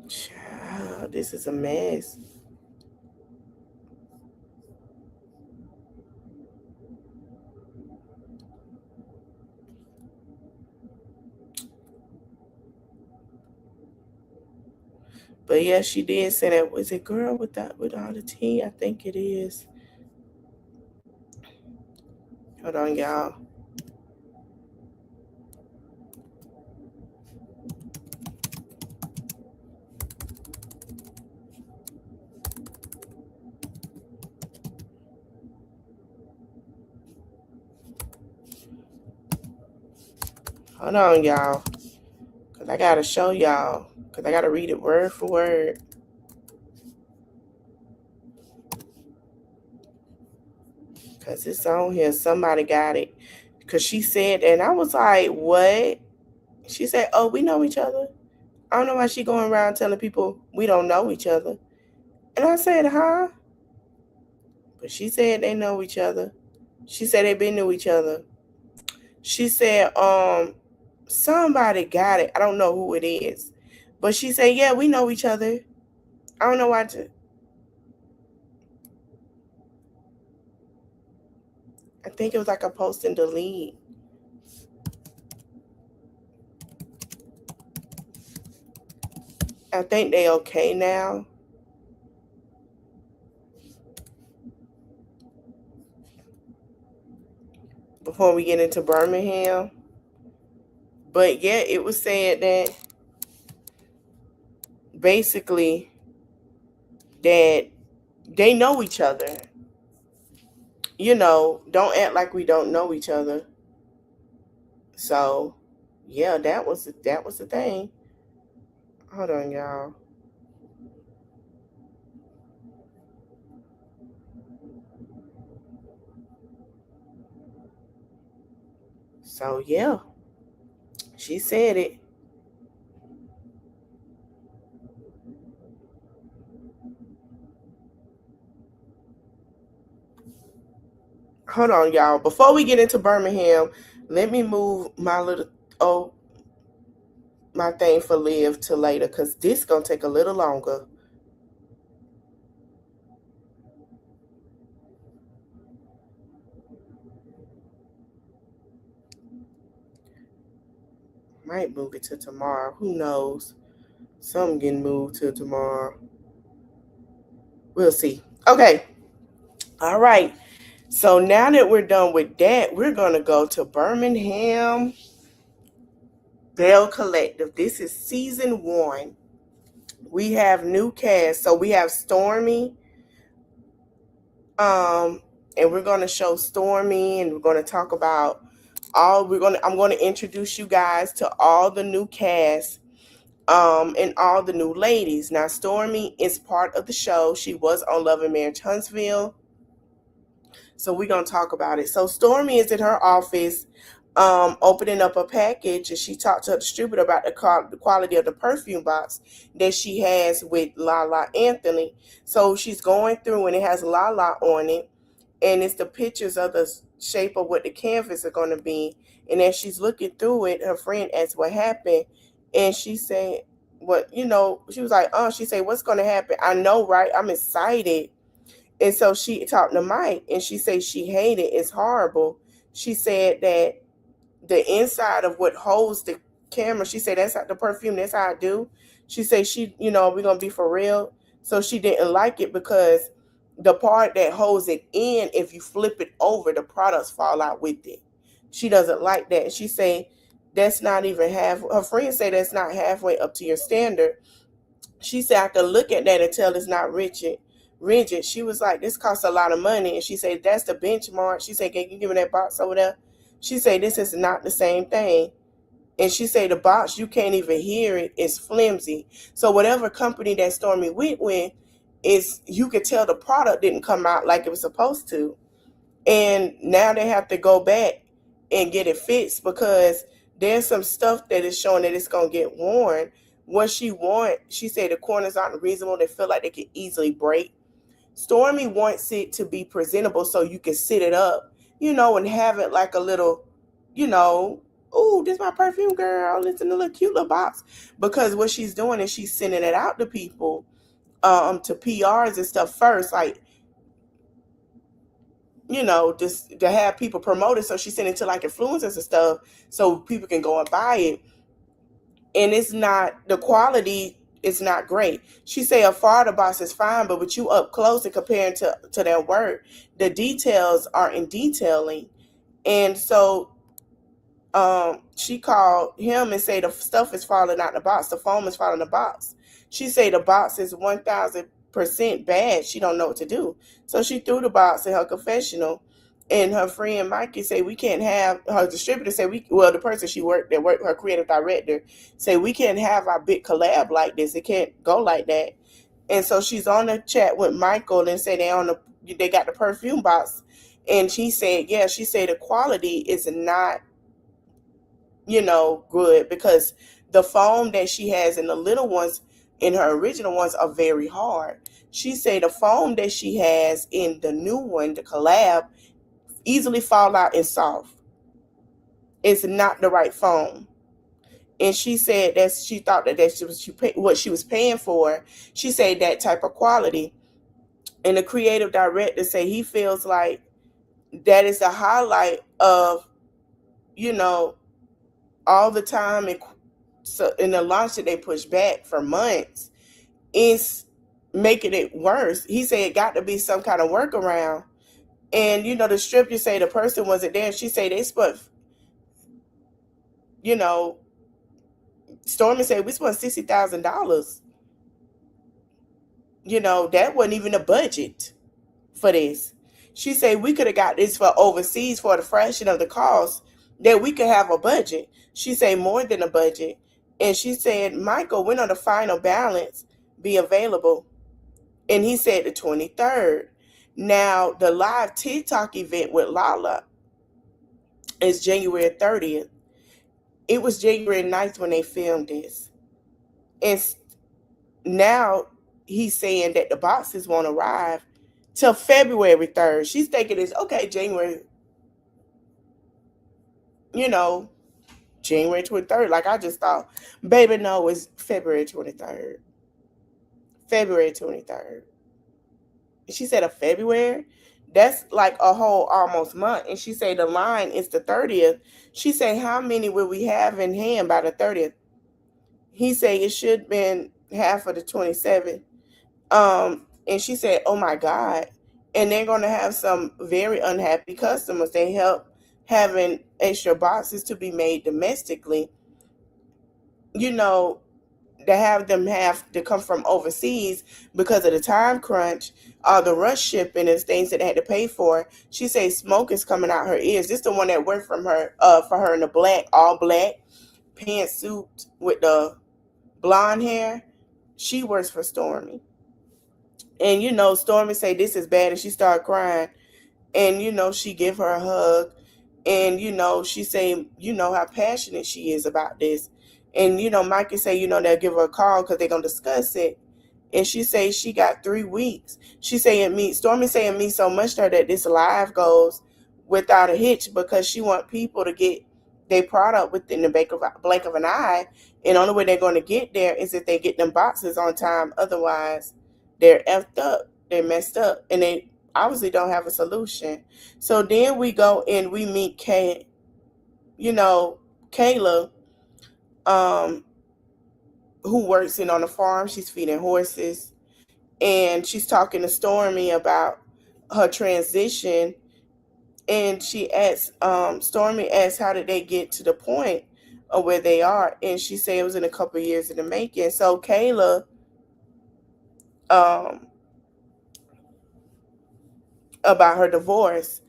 Child, this is a mess. But yeah, she did say that. Was it girl with all the tea? I think it is. Hold on, y'all. Hold on, y'all. Because I got to show y'all. Because I got to read it word for word. Because it's on here. Somebody got it. Because she said, and I was like, what? She said, oh, we know each other. I don't know why she going around telling people we don't know each other. And I said, huh? But she said they know each other. She said they been to each other. She said, somebody got it. I don't know who it is. But she said, yeah, we know each other. I don't know why I think it was like a post and delete. I think they okay now. Before we get into Birmingham. But yeah, it was said that basically that they know each other. You know, don't act like we don't know each other. So yeah, that was the thing. Hold on, y'all. So yeah, she said it. Hold on, y'all. Before we get into Birmingham, let me move my little my thing for live to later because this gonna take a little longer. Might move it to tomorrow. Who knows? Some getting moved to tomorrow. We'll see. Okay. All right. So now that we're done with that, we're gonna go to Birmingham Belle Collective. This is season 1. We have new cast. So we have Stormy. And we're gonna show Stormy, and we're gonna talk about I'm gonna introduce you guys to all the new cast, and all the new ladies. Now Stormy is part of the show. She was on Love and Marriage Huntsville. So we're gonna talk about it. So Stormy is in her office, opening up a package, and she talked to a distributor about the quality of the perfume box that she has with Lala Anthony. So she's going through, and it has Lala on it, and it's the pictures of the shape of what the canvas are going to be. And as she's looking through it, her friend asked what happened, and she said, "What She was like, "Oh," she said, "What's going to happen?" I know, right? I'm excited. And so she talked to Mike, and she said she hated it. It's horrible. She said that the inside of what holds the camera, she said that's how the perfume, that's how I do. She said we're gonna be for real. So she didn't like it because the part that holds it in, if you flip it over, the products fall out with it. She doesn't like that. She said that's not even half. Her friends say that's not halfway up to your standard. She said I could look at that and tell it's not rigid. Rigid. She was like, this costs a lot of money, and she said that's the benchmark. She said, can you give me that box over there? She said this is not the same thing. And she said the box, you can't even hear it. It's flimsy. So whatever company that Stormy went with, is you could tell the product didn't come out like it was supposed to. And now they have to go back and get it fixed because there's some stuff that is showing that it's going to get worn what she said the corners aren't reasonable. They feel like they can easily break. Stormy wants it to be presentable so you can sit it up, and have it like a little, you know, ooh, this is my perfume, girl. It's in a little cute little box. Because what she's doing is she's sending it out to people, to PRs and stuff first, like, just to have people promote it. So she's sending it to like influencers and stuff so people can go and buy it. And it's not, the quality is not great. She say a photo box is fine, but with you up close and comparing to their work, the details aren't in detailing. And so she called him and say the stuff is falling out the box. The foam is falling in the box. She say the box is 1,000% bad. She don't know what to do. So she threw the box in her confessional. And her friend Mikey say we can't have, her distributor say the person she worked that worked, her creative director, say we can't have our big collab like this. It can't go like that. And so she's on the chat with Michael and say they got the perfume box. And she said, yeah, she said the quality is not, good, because the foam that she has in the little ones, in her original ones, are very hard. She say the foam that she has in the new one, the collab, easily fall out and soft. It's not the right foam. And she said that she thought that what she was paying for. She said that type of quality. And the creative director say he feels like that is the highlight of, all the time. And so in the launch that they pushed back for months is making it worse. He said it got to be some kind of workaround. And, the strip, you say the person wasn't there. She say they spent, Stormy said we spent $60,000. That wasn't even a budget for this. She said we could have got this for overseas for the fraction of the cost that we could have a budget. She said more than a budget. And she said, Michael, when on the final balance be available? And he said the 23rd. Now, the live TikTok event with Lala is January 30th. It was January 9th when they filmed this. And now he's saying that the boxes won't arrive till February 3rd. She's thinking it's okay, January, January 23rd. Like I just thought, baby, no, it's February 23rd. February 23rd. She said a February? That's like a whole almost month. And she said the line is the 30th. She said, how many will we have in hand by the 30th? He said it should have been half of the 27th. And she said, oh my God. And they're going to have some very unhappy customers. They help having extra boxes to be made domestically. To have them have to come from overseas because of the time crunch, the rush shipping and things that they had to pay for. She says smoke is coming out her ears. This is the one that worked for her in the black, all black pantsuit with the blonde hair. She works for Stormy. And Stormy say this is bad, and she started crying. And she give her a hug. And she say how passionate she is about this. And Mikey say they'll give her a call because they're gonna discuss it. And she say she got 3 weeks. She say Stormy say it means so much to her that this live goes without a hitch, because she want people to get their product within the blink of an eye. And the only way they're going to get there is if they get them boxes on time. Otherwise, they're effed up, they're messed up, and they obviously don't have a solution. So then we go and we meet Kayla, who works on a farm. She's feeding horses, and she's talking to Stormy about her transition. And she asks, Stormy asks, how did they get to the point of where they are? And she said it was in a couple of years in the making. So Kayla, about her divorce,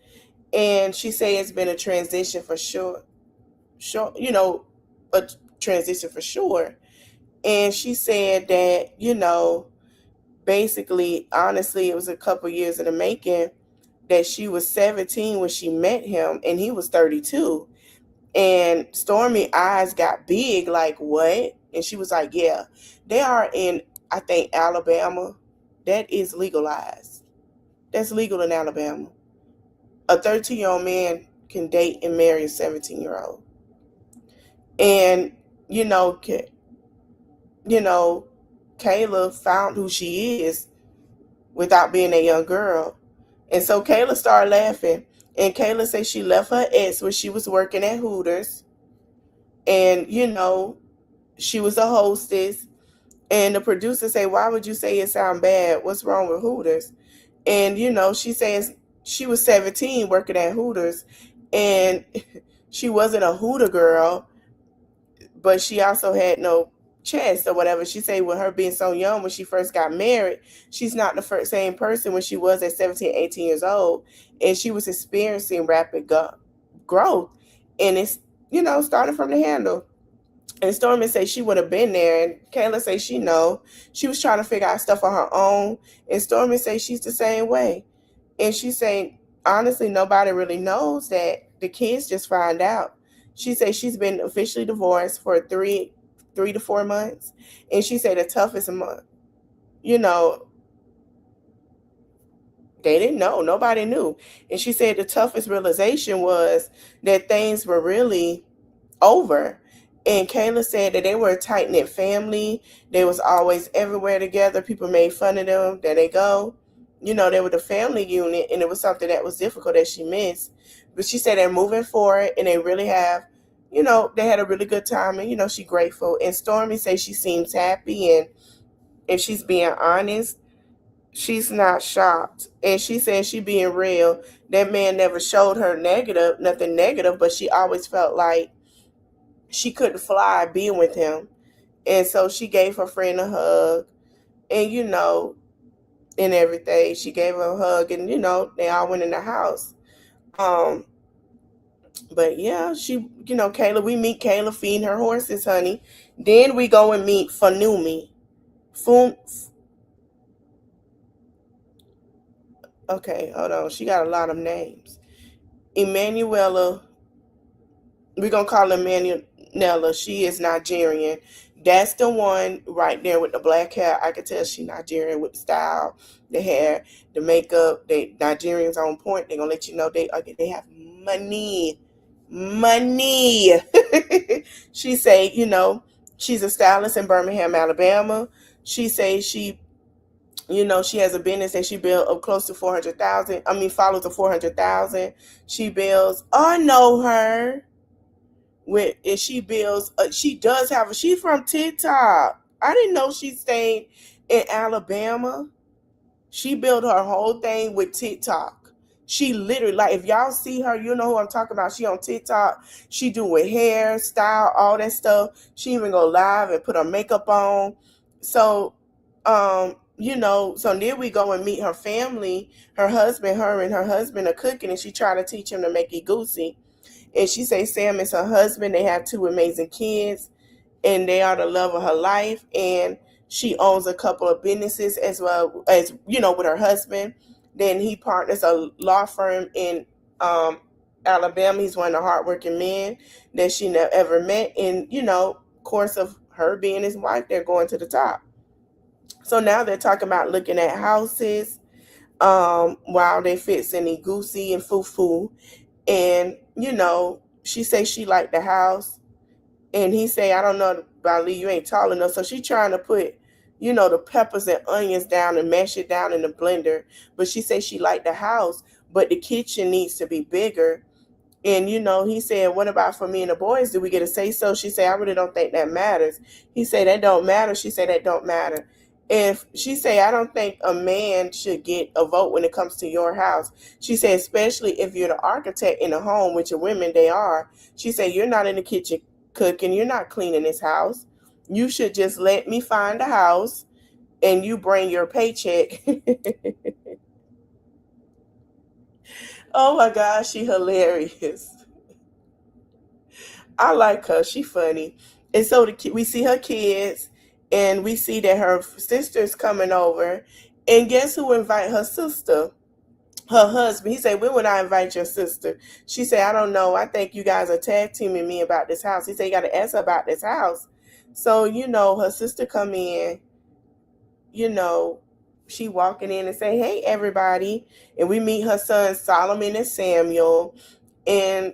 and she said it's been a transition for sure, a transition for sure. And she said that, basically, honestly, it was a couple years in the making, that she was 17 when she met him and he was 32. And Stormy eyes got big, like, what? And she was like, yeah, they are in, I think, Alabama. That is legalized. That's legal in Alabama. A 13-year-old man can date and marry a 17-year-old. And, you know, you know, Kayla found who she is without being a young girl. And so Kayla started laughing. And Kayla said she left her ex when she was working at Hooters. And, she was a hostess. And the producer said, why would you say it sound bad? What's wrong with Hooters? And, she says she was 17 working at Hooters. And she wasn't a Hooter girl, but she also had no chest or whatever. She said with her being so young when she first got married, she's not the same person when she was at 17, 18 years old. And she was experiencing rapid growth. And it's, starting from the handle. And Stormy said she would have been there. And Kayla said she know. She was trying to figure out stuff on her own. And Stormy said she's the same way. And she said, honestly, nobody really knows that. The kids just find out. She said she's been officially divorced for 3 to 4 months. And she said the toughest month, you know, they didn't know. Nobody knew. And she said the toughest realization was that things were really over. And Kayla said that they were a tight-knit family. They was always everywhere together. People made fun of them. There they go. They were the family unit, and it was something that was difficult that she missed. But she said they're moving forward, and they really have, they had a really good time, and, she's grateful. And Stormy says she seems happy, and if she's being honest, she's not shocked. And she said she being real. That man never showed her nothing negative, but she always felt like she couldn't fly being with him. And so she gave her friend a hug and, and everything. She gave her a hug and, they all went in the house. But yeah, Kayla, we meet Kayla feeding her horses, honey. Then we go and meet Fanumi. Okay, hold on. She got a lot of names. Emanuela, we're going to call her Emanuela. She is Nigerian. That's the one right there with the black hair. I could tell she Nigerian with the style, the hair, the makeup. They Nigerians on point. They're going to let you know they have money. Money. She say, she's a stylist in Birmingham, Alabama. She say she has a business that she built up close to 400,000. Follows to 400,000. She builds. I know her. She builds. She's from TikTok. I didn't know she stayed in Alabama. She built her whole thing with TikTok. She literally, like, if y'all see her, you know who I'm talking about. She on TikTok. She do with hair, style, all that stuff. She even go live and put her makeup on. So, so then we go and meet her family. Her and her husband are cooking, and she try to teach him to make egusi. And she say Sam is her husband. They have 2 amazing kids, and they are the love of her life. And she owns a couple of businesses as well as, with her husband. Then he partners a law firm in Alabama. He's one of the hardworking men that she never ever met. And, course of her being his wife, they're going to the top. So now they're talking about looking at houses while they fixing egusi and fufu. And, she say she liked the house. And he say, I don't know about Lee, you ain't tall enough. So she trying to put, the peppers and onions down and mash it down in the blender. But she say she liked the house, but the kitchen needs to be bigger. And, he said, what about for me and the boys? Do we get a say so? She said, I really don't think that matters. He said, that don't matter. She said, that don't matter. If she say, I don't think a man should get a vote when it comes to your house. She said, especially if you're the architect in the home, which are women, they are. She said, you're not in the kitchen cooking. You're not cleaning this house. You should just let me find a house and you bring your paycheck. Oh my gosh, she hilarious. I like her. She funny. And so we see her kids, and we see that her sister's coming over. And guess who invite her sister? Her husband. He said, when would I invite your sister? She said, I don't know. I think you guys are tag teaming me about this house. He said, you got to ask her about this house. So, her sister come in, you know, she walking in and say, "Hey, everybody." And we meet her sons, Solomon and Samuel. And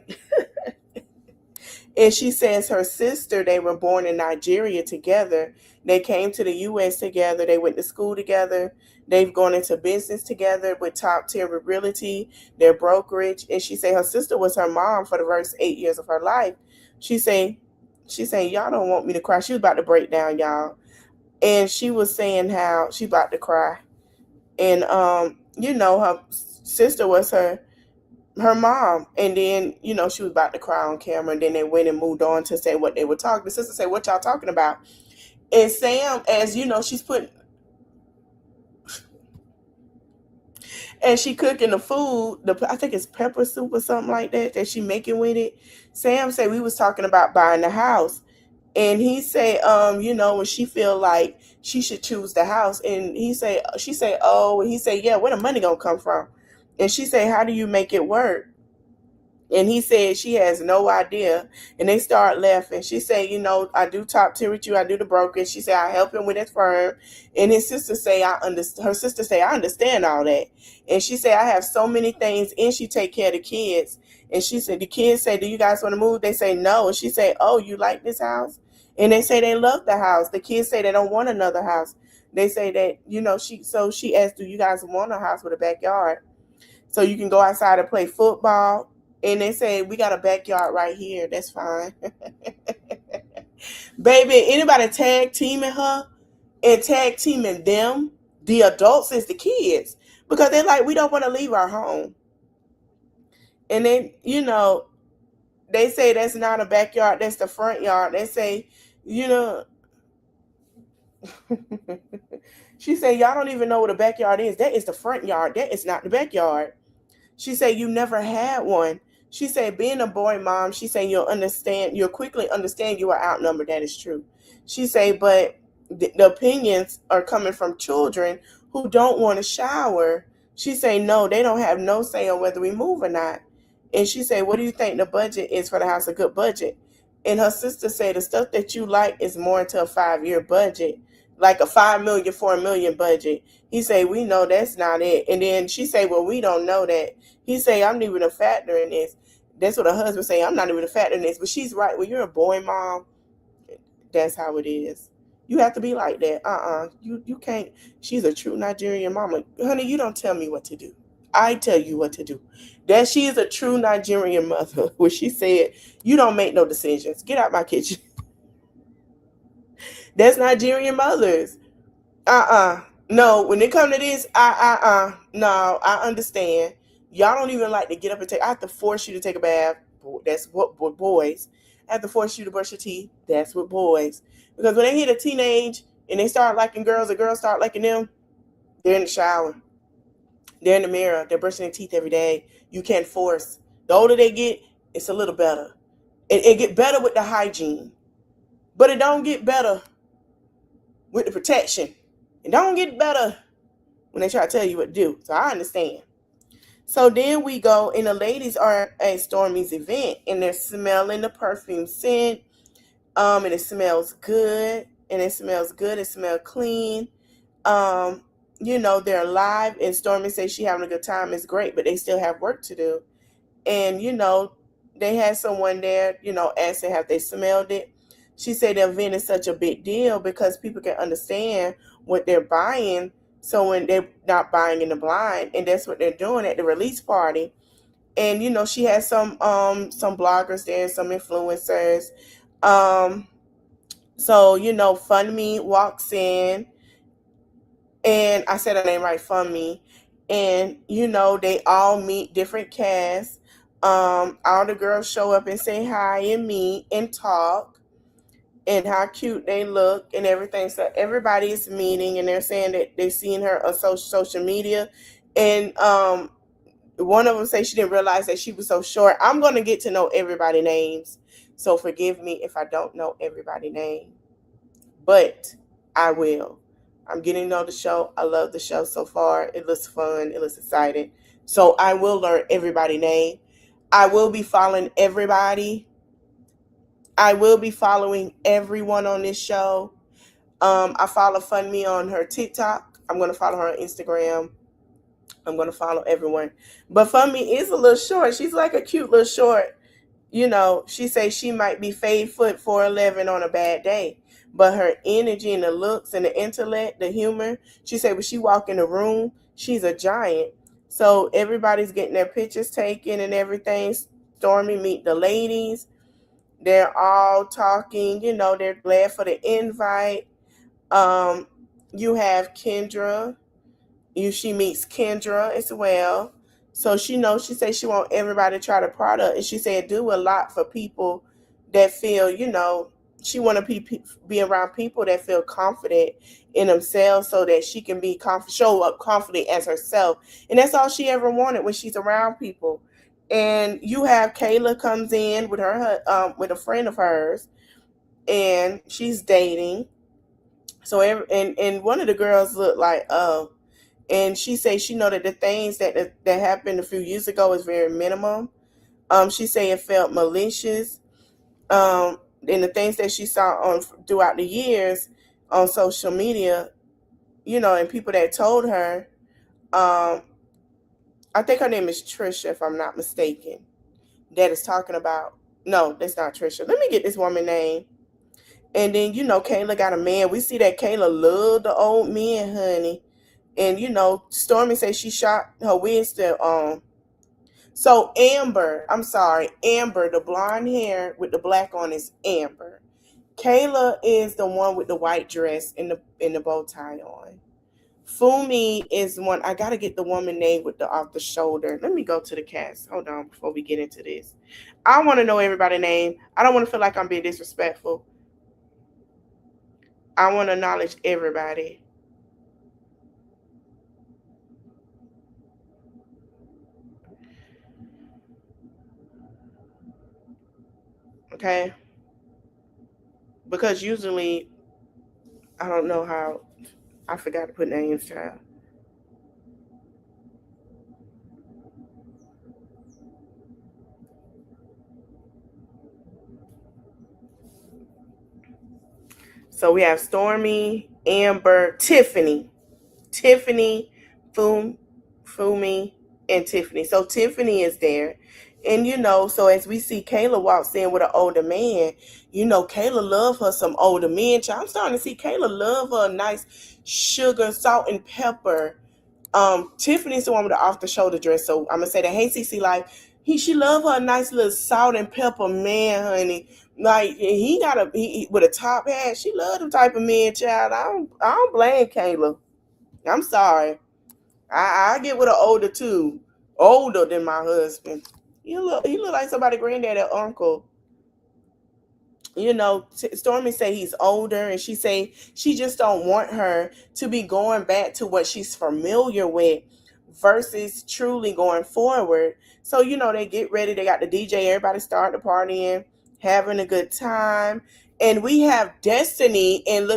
she says her sister, they were born in Nigeria together. They came to the U.S. together. They went to school together. They've gone into business together with Top Tier Realty, their brokerage. And she said her sister was her mom for the first 8 years of her life. She say, y'all don't want me to cry. She was about to break down, y'all. And she was saying how she about to cry. And her sister was her mom. And then, she was about to cry on camera. And then they went and moved on to say what they were talking. The sister said, "What y'all talking about?" And Sam, as she's putting, and she cooking the food, I think it's pepper soup or something like that she making with it. Sam said we was talking about buying the house. And he said, when she feel like she should choose the house. And she say, "Oh," and he said, "Yeah, where the money gonna come from?" And she said, "How do you make it work?" And he said she has no idea. And they start laughing. She said, "I do Top Tier with you. I do the brokerage." She said, "I help him with his firm." And his sister say, her sister say, "I understand all that." And she said, "I have so many things." And she take care of the kids. And she said, the kids say, "Do you guys want to move?" They say no. And she said, "Oh, you like this house?" And they say they love the house. The kids say they don't want another house. They say that, she asked, "Do you guys want a house with a backyard so you can go outside and play football?" And they say, "We got a backyard right here. That's fine." Baby, anybody tag teaming her and tag teaming them, the adults is the kids. Because they're like, "We don't want to leave our home." And then, they say that's not a backyard, that's the front yard. They say, you know, she said, "Y'all don't even know what a backyard is. That is the front yard. That is not the backyard." She said, "You never had one." She said, "Being a boy mom," she said, "You'll quickly understand you are outnumbered." That is true. She said, "But the opinions are coming from children who don't want to shower." She said, "No, they don't have no say on whether we move or not." And she said, "What do you think the budget is for the house? A good budget?" And her sister said, "The stuff that you like is more into a 5-year budget, like a 5 million, 4 million budget." He said, "We know that's not it." And then she said, "Well, we don't know that." He said, "I'm not even a factor in this." That's what her husband say. "I'm not even a factor in this." But she's right. When you're a boy mom, that's how it is. You have to be like that. You can't. She's a true Nigerian mama. Honey, you don't tell me what to do. I tell you what to do. That she is a true Nigerian mother. Where she said, "You don't make no decisions. Get out my kitchen." That's Nigerian mothers. No, when it come to this, no, I understand. Y'all don't even like to get up and take. I have to force you to take a bath. That's what boys. I have to force you to brush your teeth. That's what boys. Because when they hit a teenage and they start liking girls, the girls start liking them. They're in the shower. They're in the mirror. They're brushing their teeth every day. You can't force. The older they get, it's a little better. It get better with the hygiene, but it don't get better with the protection. It don't get better when they try to tell you what to do. So I understand. So then we go, and the ladies are at Stormy's event, and they're smelling the perfume scent, and it smells good, It smells clean. Um, they're alive, and Stormy says she having a good time. It's great, but they still have work to do. And they had someone there, asking have they smelled it. She said the event is such a big deal because people can understand what they're buying, so when they're not buying in the blind. And that's what they're doing at the release party. And she has some bloggers there, some influencers. um so Fun Me walks in, and I said her name right, Fun Me. And they all meet different casts. All the girls show up and say hi and meet and talk, and how cute they look and everything. So everybody is meeting, and they're saying that they've seen her on social media. And one of them say she didn't realize that she was so short. I'm going to get to know everybody's names, so forgive me if I don't know everybody's name, but I will. I'm getting to know the show. I love the show so far. It looks fun. It looks exciting. So I will learn everybody's name. I will be following everybody I will be following everyone on this show. I follow Fun Me on her TikTok. I'm going to follow her on Instagram. I'm going to follow everyone. But Fun Me is a little short. She's like a cute little short. She says she might be fade foot 4'11" on a bad day. But her energy and the looks and the intellect, the humor, she said when she walk in the room, she's a giant. So everybody's getting their pictures taken and everything. Stormy meet the ladies. They're all talking, they're glad for the invite. Um, you have Kendra. She meets Kendra as well. So she says she want everybody to try the product. And she said do a lot for people that feel, she want to be around people that feel confident in themselves so that she can show up confident as herself. And that's all she ever wanted when she's around people. And you have Kayla comes in with with a friend of hers, and she's dating. So and one of the girls looked like, oh, and she says she know that the things that happened a few years ago is very minimum. She say it felt malicious. And the things that she saw on throughout the years on social media, and people that told her, I think her name is Trisha, if I'm not mistaken, that is talking about. No, that's not Trisha. Let me get this woman name. And then Kayla got a man. We see that Kayla loved the old men, honey. And Stormy says she shot her wig still on. So Amber, the blonde hair with the black on is Amber. Kayla is the one with the white dress and the bow tie on. Fumi is the one. I gotta get the woman name with the off the shoulder. Let me go to the cast. Hold on before we get into this. I want to know everybody's name. I don't want to feel like I'm being disrespectful. I want to acknowledge everybody. Okay? Because usually I don't know how. I forgot to put names down. So we have Stormy, Amber, Tiffany, Fumi, and Tiffany. So Tiffany is there. And so as we see Kayla walks in with an older man, Kayla love her some older men. I'm starting to see Kayla love her a nice sugar, salt, and pepper. Tiffany's the one with the off the shoulder dress. So I'm gonna say that, hey CC, like she love her a nice little salt and pepper man, honey. Like he got he with a top hat. She love them type of men, child. I don't blame Kayla. I'm sorry. I get with an older too, older than my husband. He look like somebody granddad or uncle. Stormy say he's older, and she say she just don't want her to be going back to what she's familiar with versus truly going forward. So they get ready. They got the DJ. Everybody starting the partying, having a good time, and we have Destiny and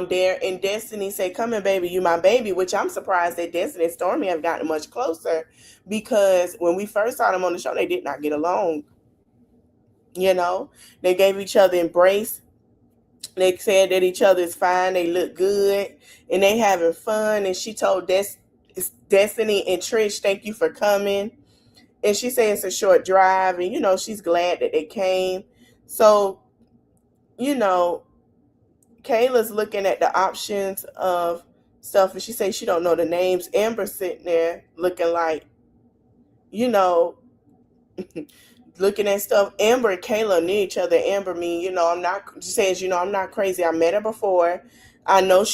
there, and Destiny say, "Come in, baby, you my baby," which I'm surprised that Destiny and Stormy have gotten much closer, because when we first saw them on the show, they did not get along. They gave each other embrace. They said that each other is fine. They look good, and they having fun. And she told Destiny and Trish, "Thank you for coming." And she said it's a short drive, and she's glad that they came. So you know Kayla's looking at the options of stuff, and she says she don't know the names. Amber's sitting there looking like, you know, looking at stuff. Amber and Kayla knew each other. Amber mean, I'm not, she says, I'm not crazy. I met her before. I know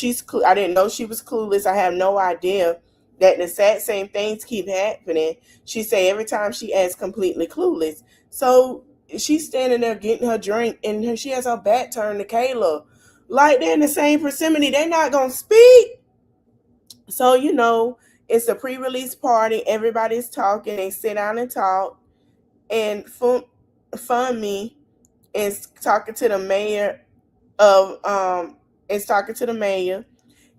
I didn't know she was clueless. I have no idea that the sad same things keep happening. She say every time she acts completely clueless. So she's standing there getting her drink, and she has her back turned to Kayla. Like they're in the same proximity. They're not going to speak. So, it's a pre-release party. Everybody's talking. They sit down and talk. And Fun Me is talking to the mayor of is talking to the mayor,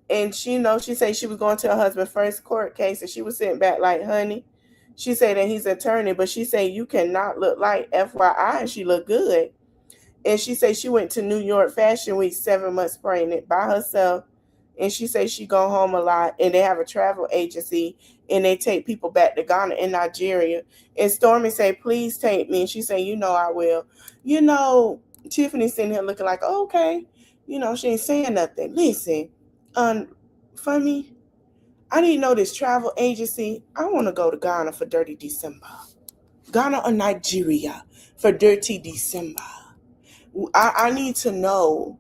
and she said she was going to her husband's first court case, and she was sitting back like, honey, She said that he's an attorney, but she said you cannot look like FYI, and she looked good. And she said she went to New York Fashion Week 7 months pregnant by herself. And she said she go home a lot, and they have a travel agency, and they take people back to Ghana and Nigeria. And Stormy said, please take me. And she said, you know I will. You know, Tiffany's sitting here looking like, oh, okay. You know, she ain't saying nothing. Listen, for me, I didn't know this travel agency. I want to go to Ghana for Dirty December. Ghana or Nigeria for Dirty December. I need to know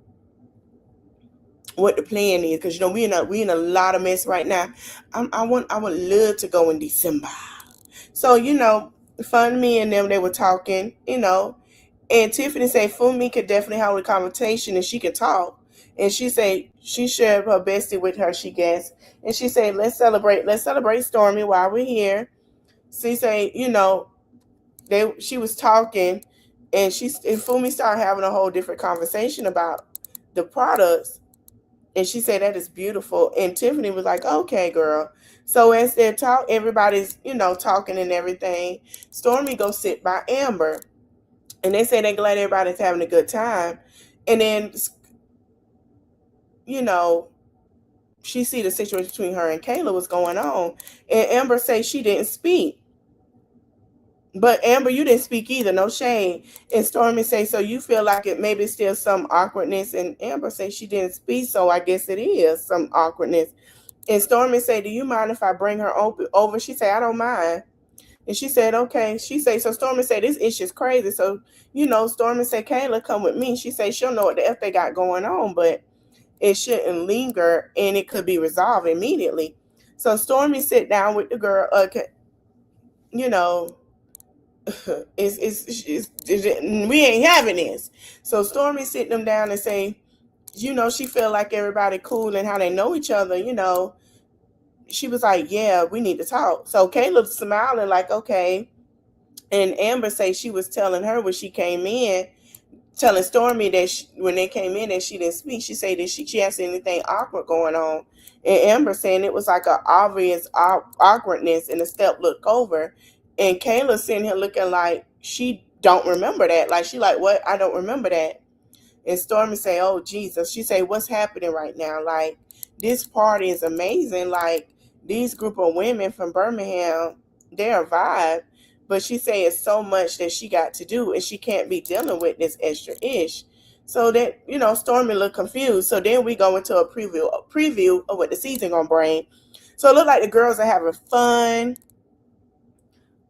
what the plan is, because you know we in a lot of mess right now. I would love to go in December. So you know, Fun Me and them, they were talking, you know, and Tiffany said Fumi could definitely have a conversation and she could talk. And she said she shared her bestie with her, she guessed. And she said, let's celebrate Stormy while we're here. She said, you know, she was talking, and Fumi started having a whole different conversation about the products. And she said that is beautiful. And Tiffany was like, okay, girl. So as they're everybody's, you know, talking and everything. Stormy go sit by Amber. And they say they're glad everybody's having a good time. And then, you know, she see the situation between her and Kayla was going on. And Amber say she didn't speak. But Amber, you didn't speak either, no shame. And Stormy say, so you feel like it maybe still some awkwardness. And Amber say she didn't speak, so I guess it is some awkwardness. And Stormy say, do you mind if I bring her over? She say, I don't mind. And she said, okay. She say, so Stormy say, this issue's crazy. So, you know, Stormy say, Kayla, come with me. She say, she'll know what the F they got going on, but it shouldn't linger and it could be resolved immediately. So Stormy sit down with the girl, you know, we ain't having this. So Stormy sit them down and say, you know, she feel like everybody cool and how they know each other, you know. She was like, yeah, we need to talk. So Caleb smiling like, okay. And Amber say she was telling her when she came in, telling Stormy that when they came in and she didn't speak, she said that she had seen anything awkward going on. And Amber saying it was like an obvious awkwardness, and the step looked over. And Kayla sitting here looking like she don't remember that. Like she like, what? I don't remember that. And Stormy say, oh, Jesus. She say, what's happening right now? Like, this party is amazing. Like, these group of women from Birmingham, they're a vibe. But she say it's so much that she got to do, and she can't be dealing with this extra ish. So that, you know, Stormy look confused. So then we go into a preview of what the season gonna bring. So it look like the girls are having fun,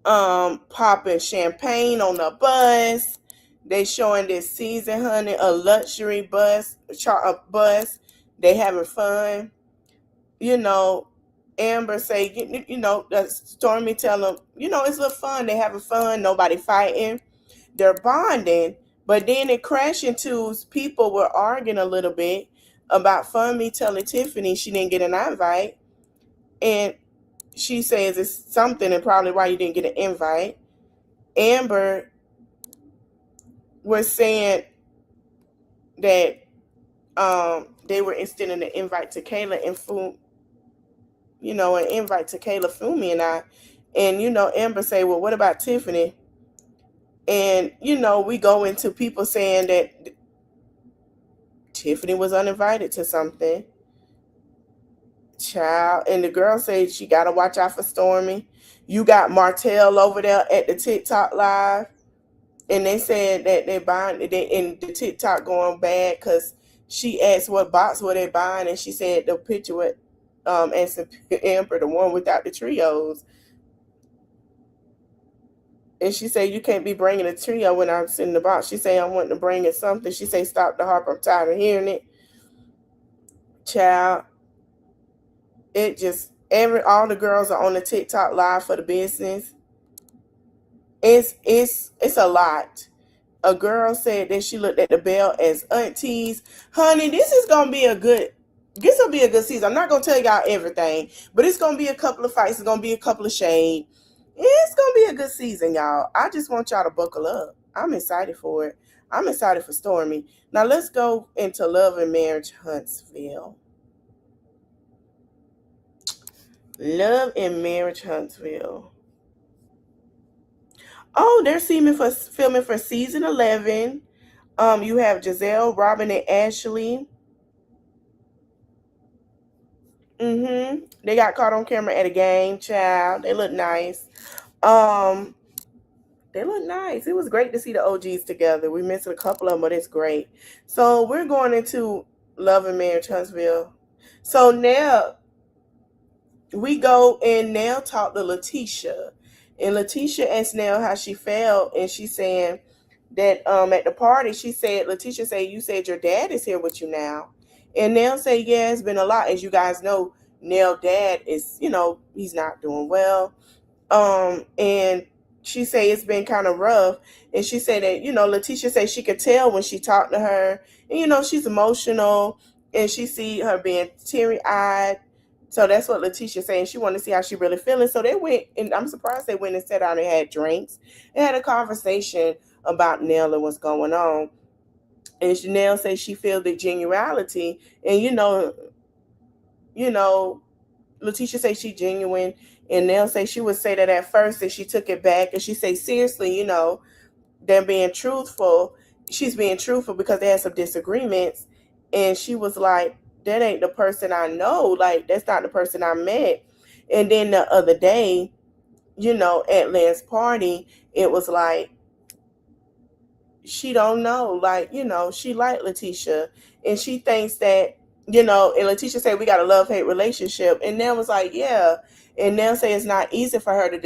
popping champagne on the bus. They showing this season, honey, a luxury bus, They having fun. You know, Amber say, you know, Stormy tell them, you know, it's a little fun. They having fun. Nobody fighting. They're bonding. But then it crashed into people were arguing a little bit about Funmi telling Tiffany she didn't get an invite. And she says it's something and probably why you didn't get an invite. Amber was saying that they were extending an invite to Kayla and you know, an invite to Kayla, Fumi, and I. And, you know, Amber say, well, what about Tiffany? And, you know, we go into people saying that Tiffany was uninvited to something. Child. And the girl said she got to watch out for Stormy. You got Martell over there at the TikTok live. And they said that they're buying, in the TikTok going bad because she asked what box were they buying, and she said the picture with and Amber, the one without the trios. And she said, you can't be bringing a trio when I'm sitting in the box. She said, I want to bring in something. She said, stop the harp. I'm tired of hearing it. Child, it just, all the girls are on the TikTok live for the business. It's a lot. A girl said that she looked at the Belle as aunties. Honey, this will be a good season. I'm not going to tell y'all everything, but it's going to be a couple of fights. It's going to be a couple of shade. It's going to be a good season, y'all. I just want y'all to buckle up. I'm excited for it. I'm excited for Stormy. Now let's go into Love and Marriage Huntsville. Love and Marriage Huntsville. Oh, they're filming for season 11. You have Giselle, Robin, and Ashley. They got caught on camera at a game, child. They look nice. Um, they look nice. It was great to see the OGs together. We missed a couple of them, but it's great. So we're going into Love and Marriage Huntsville. So now we go and Nell talked to Letitia. And Letitia asked Nell how she felt, and she's saying that at the party, Letitia said, you said your dad is here with you now. And Nell said, yeah, it's been a lot. As you guys know, Nell dad is, he's not doing well. And she said it's been kind of rough. And she said that, Letitia said she could tell when she talked to her. And, she's emotional, and she see her being teary-eyed. So that's what Letitia saying. She wanted to see how she really feeling. So they went, and I'm surprised they went and sat down and had drinks and had a conversation about Nell and what's going on. And Nell says she feels the genuality. And Letitia say she genuine, and Nell say she would say that at first, and she took it back, and she say seriously, they're being truthful. She's being truthful because they had some disagreements, and she was like, that ain't the person I know. Like, that's not the person I met. And then the other day, at Lance's party, it was like, she don't know. Like, she like Letitia, and she thinks that, and Letitia said we got a love-hate relationship. And Nell was like, yeah. And Nell say it's not easy for her to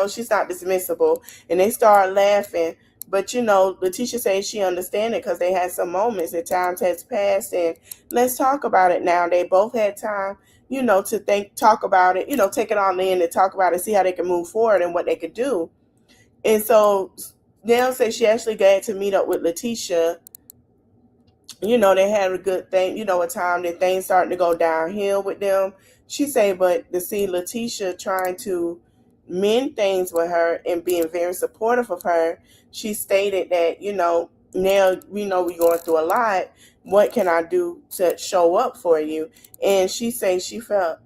she's not dismissible. And they start laughing. But, Letitia says she understands it because they had some moments and times has passed. And let's talk about it now. They both had time, to talk about it, take it on in and talk about it, see how they can move forward and what they could do. And so Nell says she actually got to meet up with Letitia. They had a good thing, a time that things starting to go downhill with them. She said, but to see Letitia trying to mend things with her and being very supportive of her, she stated that, now we know we're going through a lot. What can I do to show up for you? And she said she felt,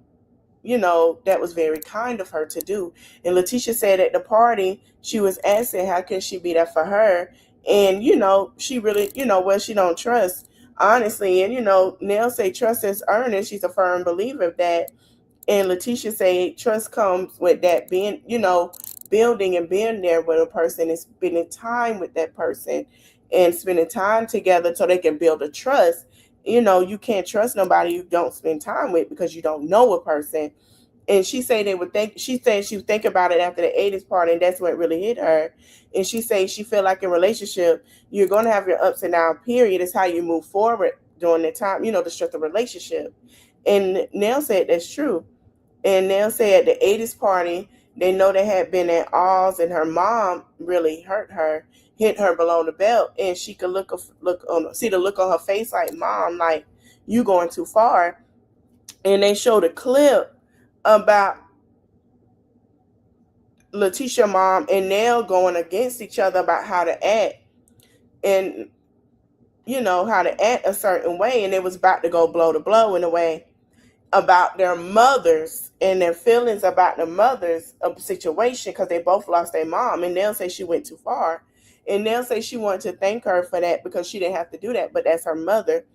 that was very kind of her to do. And Letitia said at the party, she was asking how can she be there for her. And, she really, well, she don't trust, honestly. And, Nell say trust is earned, and she's a firm believer of that. And Letitia say trust comes with that being, building and being there with a person and spending time with that person and spending time together so they can build a trust. You can't trust nobody you don't spend time with because you don't know a person. And she said she said she would think about it after the 80s party, and that's what really hit her. And she said she feel like in relationship, you're going to have your ups and downs, period. It's how you move forward during the time, to strengthen the relationship. And Nell said that's true. And Nell said at the 80s party, they know they had been at Oz, and her mom really hit her below the belt, and she could see the look on her face like, Mom, like, you going too far. And they showed a clip about Letitia mom and Nell going against each other about how to act, and how to act a certain way, and it was about to go blow to blow in a way about their mothers and their feelings about the mothers of the situation because they both lost their mom. And Nell say she went too far, and Nell say she wanted to thank her for that because she didn't have to do that, but that's her mother.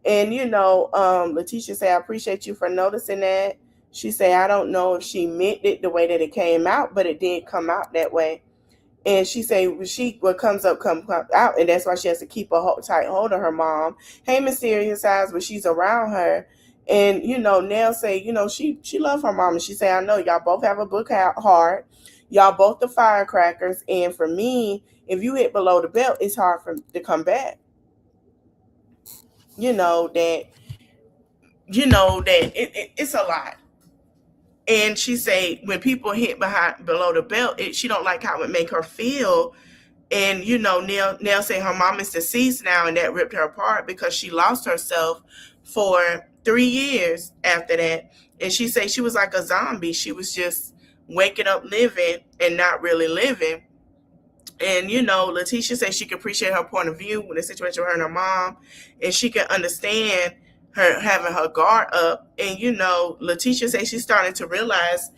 And Letitia say, I appreciate you for noticing that. She say, I don't know if she meant it the way that it came out, but it did come out that way. And she say what comes up comes out, and that's why she has to keep a tight hold of her mom. Hey, mysterious eyes, but she's around her. And Nell say, she love her mom, and she say, I know y'all both have a book heart. Y'all both the firecrackers, and for me, if you hit below the belt, it's hard to come back. It's a lot. And she say when people hit below the belt, she don't like how it make her feel. And Nell say her mom is deceased now, and that ripped her apart because she lost herself for 3 years after that. And she say she was like a zombie. She was just waking up living and not really living. And Letitia said she could appreciate her point of view with the situation with her and her mom, and she can understand her having her guard up. And Letitia said she's starting to realize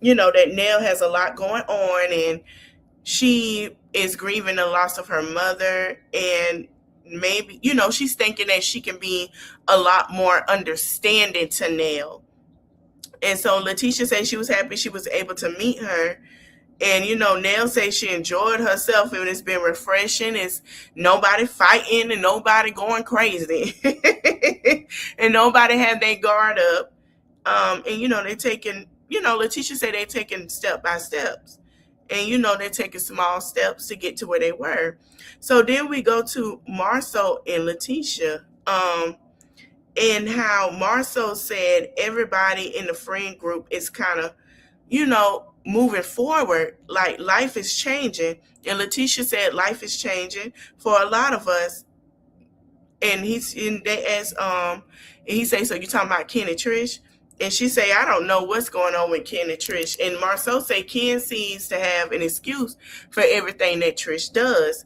that Nell has a lot going on, and she is grieving the loss of her mother, and maybe, she's thinking that she can be a lot more understanding to Nell. And so Letitia said she was happy she was able to meet her. And Nell says she enjoyed herself and it's been refreshing. It's nobody fighting and nobody going crazy. And nobody had their guard up. And they're taking, Letitia said they're taking step by steps. And they're taking small steps to get to where they were. So then we go to Marceau and Letitia. And how Marceau said everybody in the friend group is kind of, moving forward, like life is changing. And Letitia said life is changing for a lot of us. And they asked, and he say, so you talking about Ken and Trish? And she say, I don't know what's going on with Ken and Trish. And Marceau say Ken seems to have an excuse for everything that Trish does.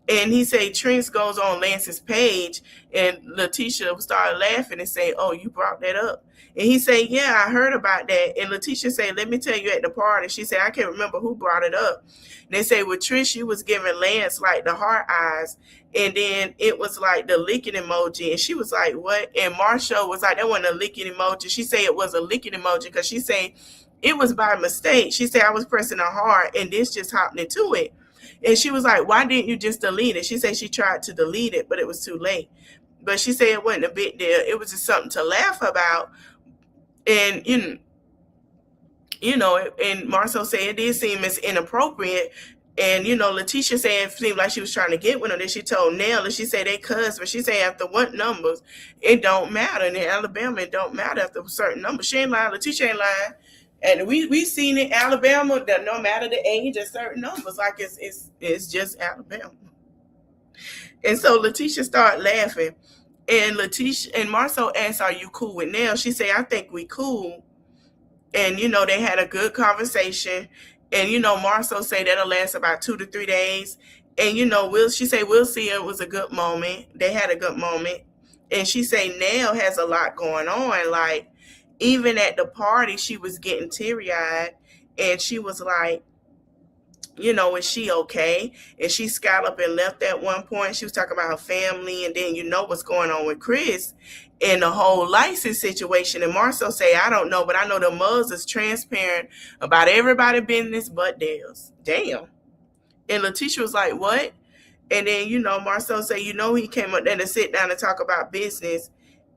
And he said Trent goes on Lance's page, and Letitia started laughing and say, oh, you brought that up. And he said, yeah, I heard about that. And Letitia said, let me tell you at the party. She said, I can't remember who brought it up. And they say with Trish, she was giving Lance like the heart eyes. And then it was like the licking emoji. And she was like, what? And Marshall was like, that wasn't a licking emoji. She said it was a licking emoji because she said it was by mistake. She said I was pressing her heart and this just happened into it. And she was like, why didn't you just delete it? She said she tried to delete it, but it was too late. But she said it wasn't a big deal. It was just something to laugh about. And, and Marceau said it did seem as inappropriate. And, Letitia said it seemed like she was trying to get with him. Then she told Nell, and she said they cousins. But she said after what numbers, it don't matter. And in Alabama, it don't matter after certain numbers. She ain't lying. Letitia ain't lying. And we seen in Alabama that no matter the age of certain numbers, like it's just Alabama. And so Letitia started laughing, and Letitia and Marceau asked, "Are you cool with Nell?" She said, "I think we cool." And they had a good conversation. And Marceau said that'll last about 2 to 3 days. And she said we'll see. It was a good moment. They had a good moment. And she said Nell has a lot going on, like. Even at the party, she was getting teary-eyed, and she was like, is she okay? And she got up and left at one point. She was talking about her family, and then what's going on with Chris and the whole license situation. And Marceau say, I don't know, but I know the Muzz is transparent about everybody's business but theirs. Damn. And Letitia was like, what? And then, Marceau say, he came up there to sit down and talk about business.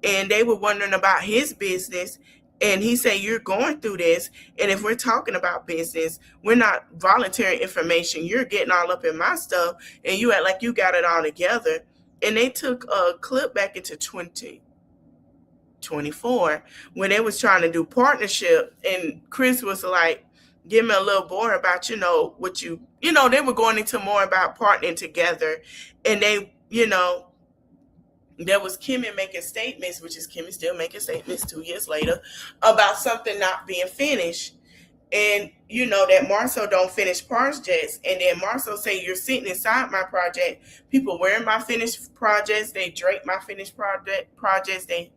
And they were wondering about his business. And he said, you're going through this. And if we're talking about business, we're not volunteering information. You're getting all up in my stuff. And you act like you got it all together. And they took a clip back into 2024 when they was trying to do partnership. And Chris was like, give me a little more about, what you, they were going into more about partnering together. And they, there was Kimmy making statements, which is Kimmy still making statements 2 years later, about something not being finished. And, that Marceau don't finish projects. And then Marceau say, you're sitting inside my project. People wearing my finished projects. They drape my finished projects. They,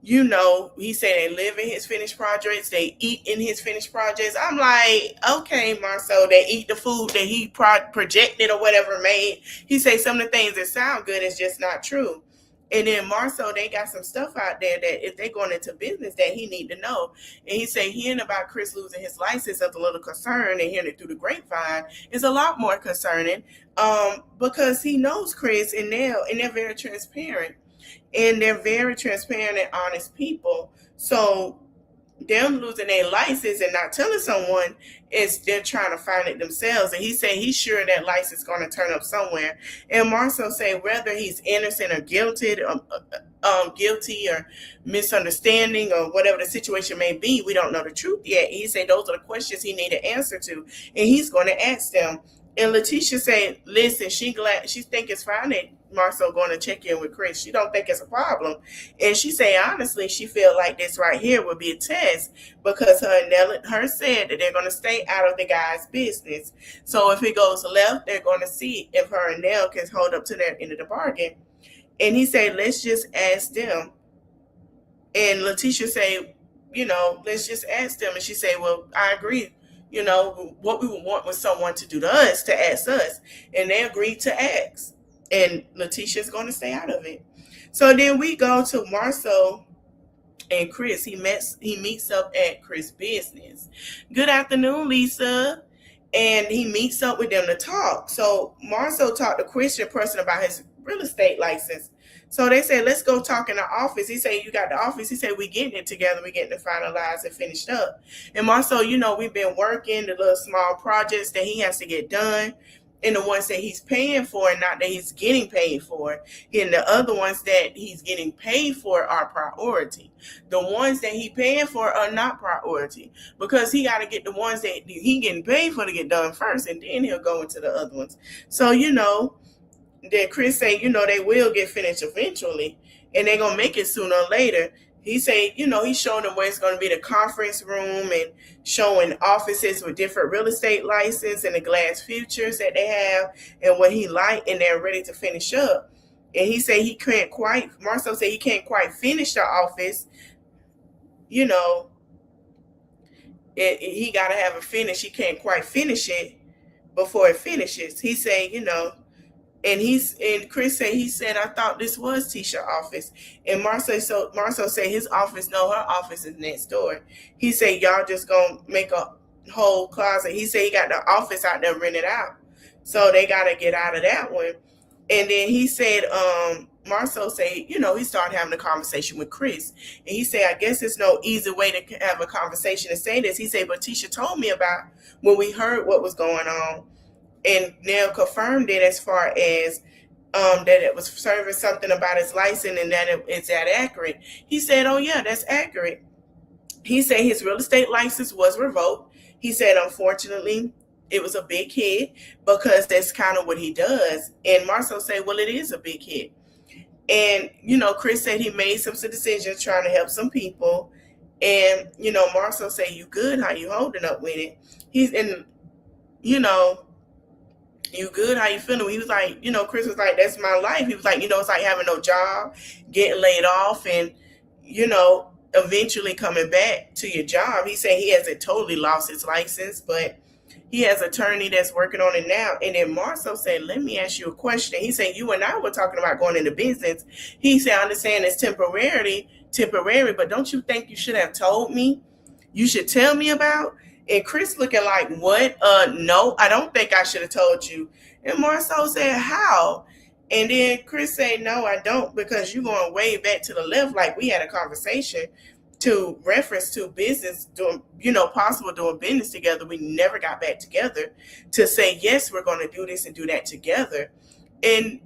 he said they live in his finished projects. They eat in his finished projects. I'm like, okay, Marceau, they eat the food that he projected or whatever made. He say some of the things that sound good is just not true. And then Marceau, they got some stuff out there that if they're going into business that he need to know. And he say hearing about Chris losing his license is a little concern, and hearing it through the grapevine is a lot more concerning because he knows Chris and Nell, and they're very transparent. And they're very transparent and honest people. So them losing their license and not telling someone is they're trying to find it themselves. And he said he's sure that license is going to turn up somewhere. And Marceau said whether he's innocent or guilty or misunderstanding or whatever the situation may be, we don't know the truth yet. He said those are the questions he need to answer to, and he's going to ask them. And Letitia said, listen, she think it's fine that Marceau going to check in with Chris. She don't think it's a problem. And she say, honestly, she feel like this right here would be a test because her said that they're going to stay out of the guy's business. So if it goes left, they're going to see if her and Nell can hold up to their end of the bargain. And he said, let's just ask them. And Letitia say, let's just ask them. And she said, well, I agree. What we would want was someone to do to us, to ask us. And they agreed to ask. And Letitia's going to stay out of it. So then we go to Marcel and Chris. He meets up at Chris' business. Good afternoon, Lisa. And he meets up with them to talk. So Marcel talked to Christian person about his real estate license. So they said, let's go talk in the office. He said, you got the office? He said, we getting it together. We getting it finalized and finished up. And Marcel, we've been working the little small projects that he has to get done, and the ones that he's paying for and not that he's getting paid for. And the other ones that he's getting paid for are priority. The ones that he paying for are not priority, because he got to get the ones that he getting paid for to get done first, and then he'll go into the other ones. So, that Chris say, they will get finished eventually, and they're going to make it sooner or later. He say, he's showing them where it's going to be the conference room, and showing offices with different real estate license and the glass futures that they have and what he like, and they're ready to finish up. And he said Marcel said he can't quite finish the office. He got to have a finish. He can't quite finish it before it finishes. He said, and Chris said, I thought this was Tisha's office. And Marcel said his office, no, her office is next door. He said, y'all just gonna make a whole closet. He said he got the office out there rented out. So they gotta get out of that one. And then he said, Marcel said, he started having a conversation with Chris. And he said, I guess there's no easy way to have a conversation and say this. He said, but Tisha told me about when we heard what was going on. And Nell confirmed it as far as that it was serving something about his license, and that it's that accurate. He said, oh yeah, that's accurate. He said his real estate license was revoked. He said, unfortunately, it was a big hit, because that's kind of what he does. And Marcel said, well, it is a big hit. And, Chris said he made some decisions trying to help some people. And, Marcel said, you good? How you holding up with it? He's in, you good? How you feeling? He was like, Chris was like, that's my life. He was like, it's like having no job, getting laid off, and, eventually coming back to your job. He said he hasn't totally lost his license, but he has an attorney that's working on it now. And then Marcel said, let me ask you a question. He said, you and I were talking about going into business. He said, I understand it's temporary, but don't you think you should have told me? You should tell me about? And Chris looking like, what? No, I don't think I should have told you. And Marcel said, how? And then Chris said, no, I don't, because you're going way back to the left, like we had a conversation to reference to business, doing, possible doing business together. We never got back together to say, yes, we're going to do this and do that together. And,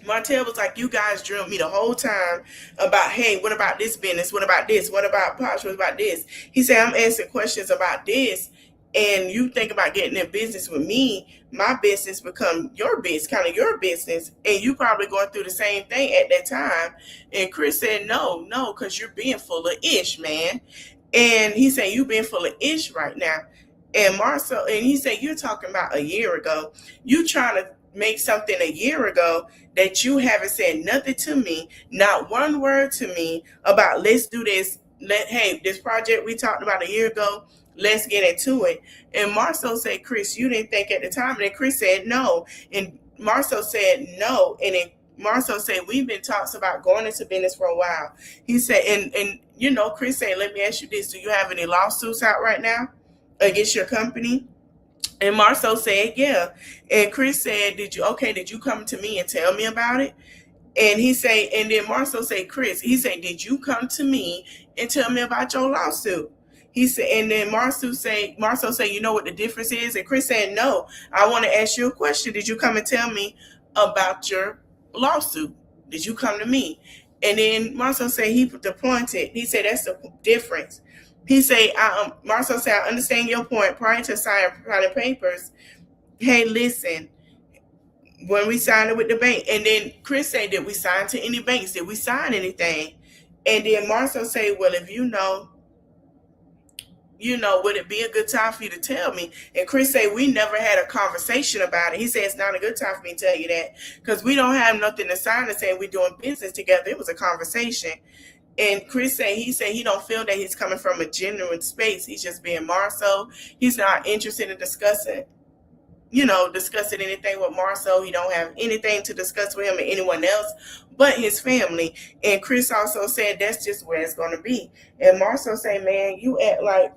Martell was like, you guys drilled me the whole time about, hey, what about this business? What about this? What about Posh? What about this? He said, I'm asking questions about this, and you think about getting in business with me, my business become your business, kind of your business, and you probably going through the same thing at that time. And Chris said, no, because you're being full of ish, man. And he said, you being full of ish right now. And Marcel, and he said, you're talking about a year ago. You trying to make something a year ago that you haven't said nothing to me, not one word to me about, let's do this. Hey, this project we talked about a year ago, let's get into it. And Marcel said, Chris, you didn't think at the time. And then Chris said, no. And Marcel said, no. And then Marcel said, we've been talks about going into business for a while. He said, and Chris said, let me ask you this. Do you have any lawsuits out right now against your company? And Marcel said, yeah. And Chris said, did you come to me and tell me about it? And he said, and then Marcel said, Chris, he said, did you come to me and tell me about your lawsuit? He said, and then Marcel said, you know what the difference is? And Chris said, no, I want to ask you a question. Did you come and tell me about your lawsuit? Did you come to me? And then Marcel said he disappointed. He said, that's the difference. He said, Marcel said, I understand your point. Prior to signing papers, hey, listen, when we signed it with the bank, and then Chris said, did we sign to any banks? Did we sign anything? And then Marcel said, well, if would it be a good time for you to tell me? And Chris said, we never had a conversation about it. He said, it's not a good time for me to tell you that because we don't have nothing to sign to say we're doing business together. It was a conversation. And Chris said, he don't feel that he's coming from a genuine space. He's just being Marceau. He's not interested in discussing anything with Marceau. He don't have anything to discuss with him and anyone else but his family. And Chris also said that's just where it's going to be. And Marceau said, man, you act like,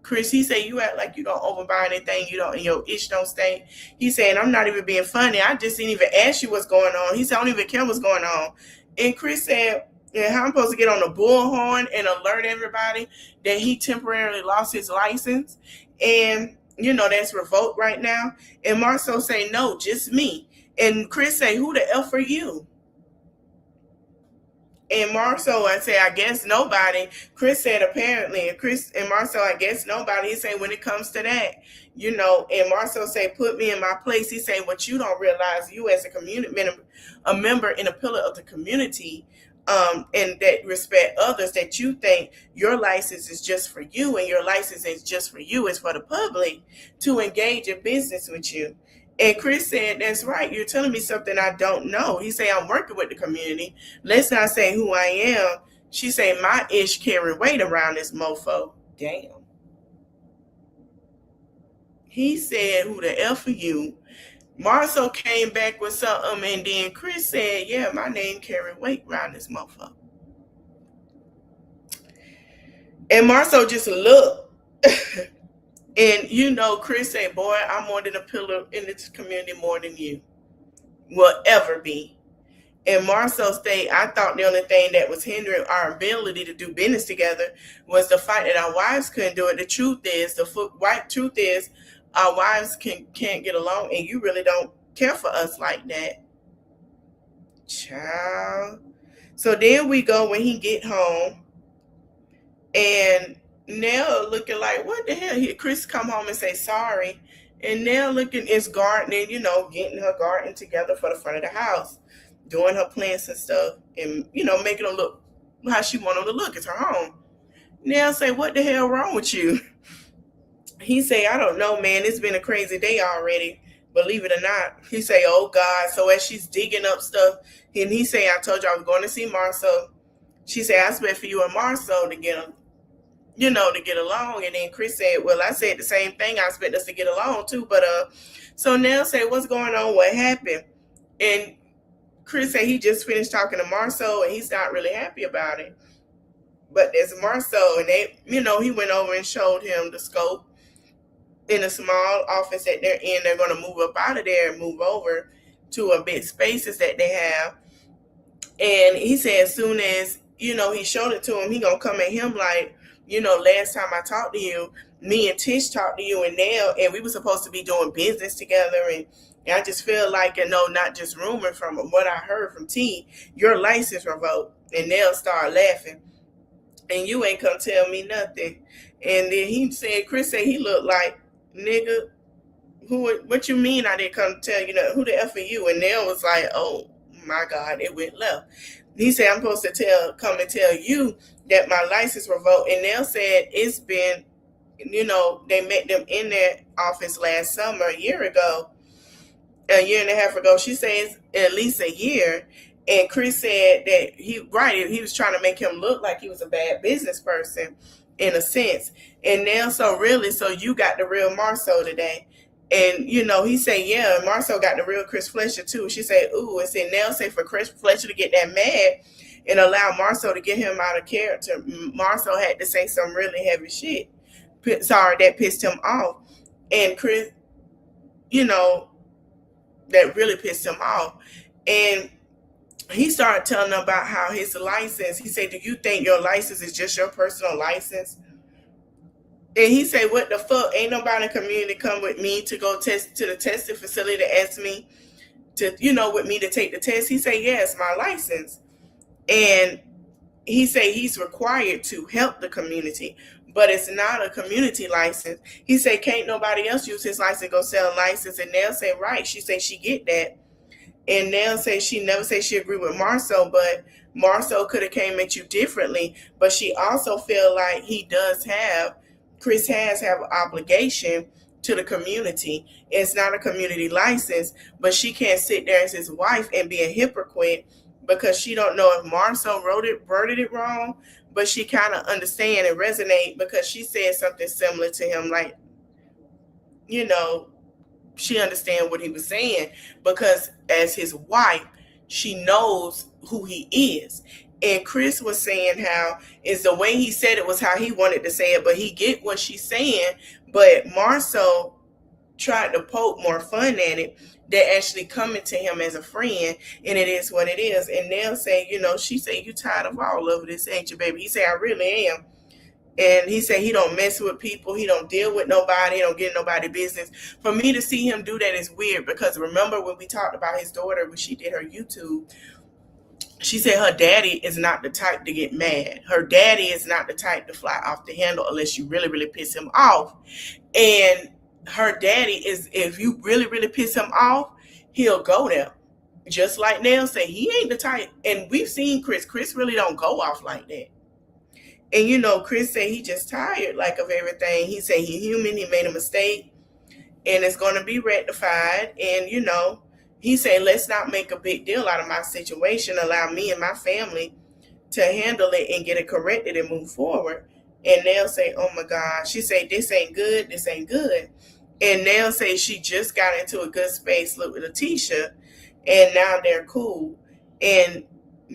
Chris, he said, you act like you don't overbuy anything, you don't, and your ish don't stink. He said, I'm not even being funny. I just didn't even ask you what's going on. He said, I don't even care what's going on. And Chris said, yeah, how I'm supposed to get on the bullhorn and alert everybody that he temporarily lost his license. And, that's revoked right now. And Marceau say, no, just me. And Chris say, who the F are you? And Marceau, I say, I guess nobody. Chris said, apparently. And Chris and Marceau, I guess nobody. He said, when it comes to that, and Marceau say, put me in my place. He said, what you don't realize, you as a community member and a pillar of the community, and that respect others, that you think your license is just for you and your license is just for you, it's for the public to engage in business with you. And Chris said, that's right. You're telling me something I don't know. He said, I'm working with the community. Let's not say who I am. She said, my ish carry weight around this mofo. Damn. He said, who the F are you? Marceau came back with something, and then Chris said, yeah, my name carry weight around this mofo. And Marceau just looked. And Chris said, boy, I'm more than a pillar in this community, more than you will ever be. And Marceau stated, I thought the only thing that was hindering our ability to do business together was the fact that our wives couldn't do it. The truth is, our wives can't get along, and you really don't care for us like that. Child. So then we go when he get home, and Nell looking like, what the hell? Chris come home and say sorry. And Nell looking is gardening, getting her garden together for the front of the house, doing her plants and stuff, and, making them look how she want them to look. It's her home. Nell say, what the hell wrong with you? He say, I don't know, man. It's been a crazy day already. Believe it or not. He say, oh, God. So as she's digging up stuff, and he say, I told you I was going to see Marceau. She said, I expect for you and Marceau to get along. And then Chris said, well, I said the same thing. I expect us to get along too. But so Nell said, what's going on? What happened? And Chris said he just finished talking to Marceau and he's not really happy about it. But there's Marceau, and they, he went over and showed him the scope in a small office that they're in. They're going to move up out of there and move over to a big spaces that they have. And he said as soon as, he showed it to him, he going to come at him like, last time I talked to you, me and Tish talked to you and Nell, and we were supposed to be doing business together. And I just feel like, not just rumor, from what I heard from T, your license revoked. And Nell started laughing. And you ain't come tell me nothing. And then Chris said he looked like, nigga, what you mean I didn't come tell you nothing? Who the F are you? And Nell was like, oh my God, it went left. He said, I'm supposed to come and tell you that my license revoked. And Nell said it's been, they met them in their office last summer, a year and a half ago. She says at least a year. And Chris said that he was trying to make him look like he was a bad business person in a sense. And Nell, so you got the real Marceau today. And, he said, yeah, Marceau got the real Chris Fletcher too. She said, ooh, and said Nell said for Chris Fletcher to get that mad and allow Marceau to get him out of character, Marceau had to say some really heavy shit. Sorry, that pissed him off. And Chris, that really pissed him off. And he started telling them about how his license, he said, do you think your license is just your personal license? And he said, what the fuck? Ain't nobody in the community come with me to go test to the testing facility to ask me to, with me to take the test. He said, yeah, it's my license. And he said he's required to help the community, but it's not a community license. He said, can't nobody else use his license, go sell a license? And they'll say, right. She said she get that. And Nell say she never say she agreed with Marcel, but Marcel could have came at you differently. But she also feel like Chris has have an obligation to the community. It's not a community license, but she can't sit there as his wife and be a hypocrite because she don't know if Marcel worded it wrong, but she kind of understand and resonate because she said something similar to him, like, you know, she understand what he was saying because as his wife, she knows who he is. And Chris was saying how is the way he said it was how he wanted to say it, but he get what she's saying. But Marcel tried to poke more fun at it than actually coming to him as a friend, and it is what it is. And they'll say, she say, you tired of all of this, ain't you, baby? He say, I really am. And he said he don't mess with people. He don't deal with nobody. He don't get nobody business. For me to see him do that is weird because remember when we talked about his daughter when she did her YouTube, she said her daddy is not the type to get mad. Her daddy is not the type to fly off the handle unless you really, really piss him off. And her daddy is, if you really, really piss him off, he'll go there. Just like Nell say, he ain't the type. And we've seen Chris. Chris really don't go off like that. And Chris said he just tired like of everything. He said he human, he made a mistake, and it's gonna be rectified. And he said, let's not make a big deal out of my situation. Allow me and my family to handle it and get it corrected and move forward. And they'll say, oh my God. She said, this ain't good, this ain't good. And they'll say she just got into a good space with Letitia, and now they're cool. And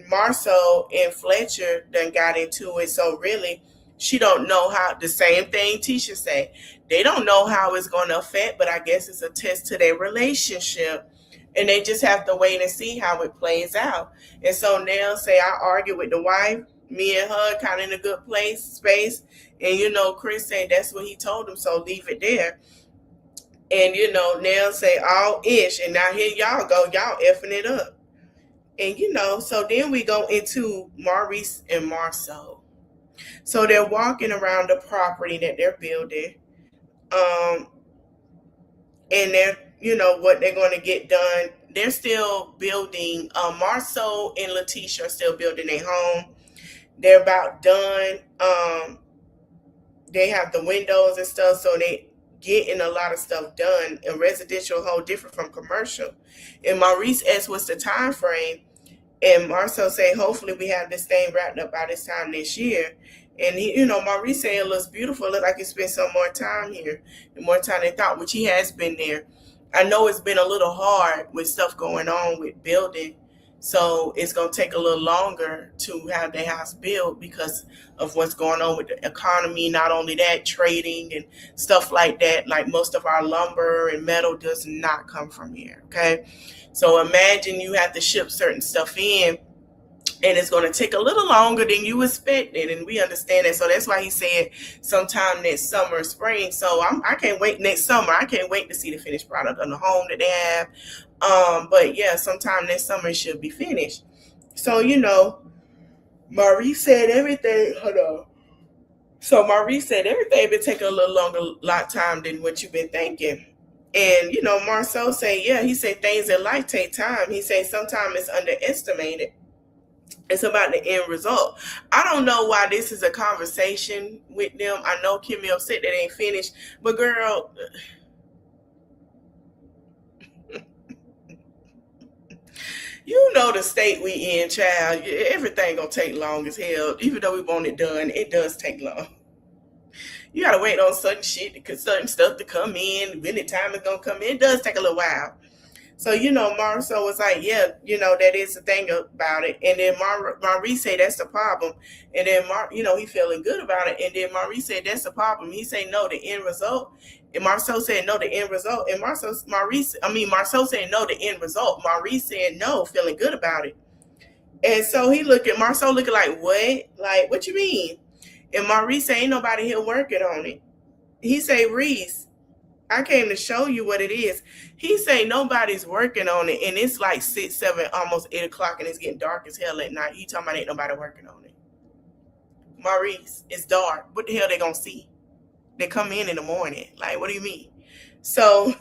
Marceau and Fletcher done got into it. So really, she don't know how, the same thing Tisha said. They don't know how it's going to affect, but I guess it's a test to their relationship. And they just have to wait and see how it plays out. And so Nell say, I argue with the wife, me and her kind of in a good space. And Chris said that's what he told him, so leave it there. And Nell say all ish. And now here y'all go, y'all effing it up. And so then we go into Maurice and Marceau. So they're walking around the property that they're building. And they're, what they're going to get done. They're still building. Marceau and Letitia are still building their home. They're about done. They have the windows and stuff, so they getting a lot of stuff done. And residential home different from commercial. And Maurice asked, what's the time frame? And Marcel say, hopefully we have this thing wrapped up by this time this year. And he, Maurice say it looks beautiful. It looks like he spent some more time here, and more time than thought, which he has been there. I know it's been a little hard with stuff going on with building. So it's going to take a little longer to have the house built because of what's going on with the economy. Not only that, trading and stuff like that. Like most of our lumber and metal does not come from here. Okay. So imagine you have to ship certain stuff in, and it's going to take a little longer than you expected, and we understand that. So that's why he said sometime next summer or spring. So I can't wait next summer. I can't wait to see the finished product on the home that they have. But yeah, sometime next summer it should be finished. So Maurice said everything. Hold on. So Maurice said everything been taking a lot time than what you've been thinking. And, Marceau say, yeah, he said things in life take time. He said sometimes it's underestimated. It's about the end result. I don't know why this is a conversation with them. I know Kimmy upset that ain't finished. But, girl, the state we in, child. Everything going to take long as hell. Even though we want it done, it does take long. You gotta wait on certain stuff to come in. When the time is gonna come in, it does take a little while. So Marceau was like, yeah, that is the thing about it. And then Maurice said that's the problem. And then he feeling good about it. And then Maurice said that's the problem. He said no, the end result. And Marceau said no, the end result. And Marceau said no, the end result. Maurice said no, feeling good about it. And so Marceau looking like, what? Like, what you mean? And Maurice say, ain't nobody here working on it. He say, Reese, I came to show you what it is. He say, nobody's working on it. And it's like 6, 7, almost 8 o'clock, and it's getting dark as hell at night. He talking about ain't nobody working on it. Maurice, it's dark. What the hell they gonna see? They come in the morning. Like, what do you mean? So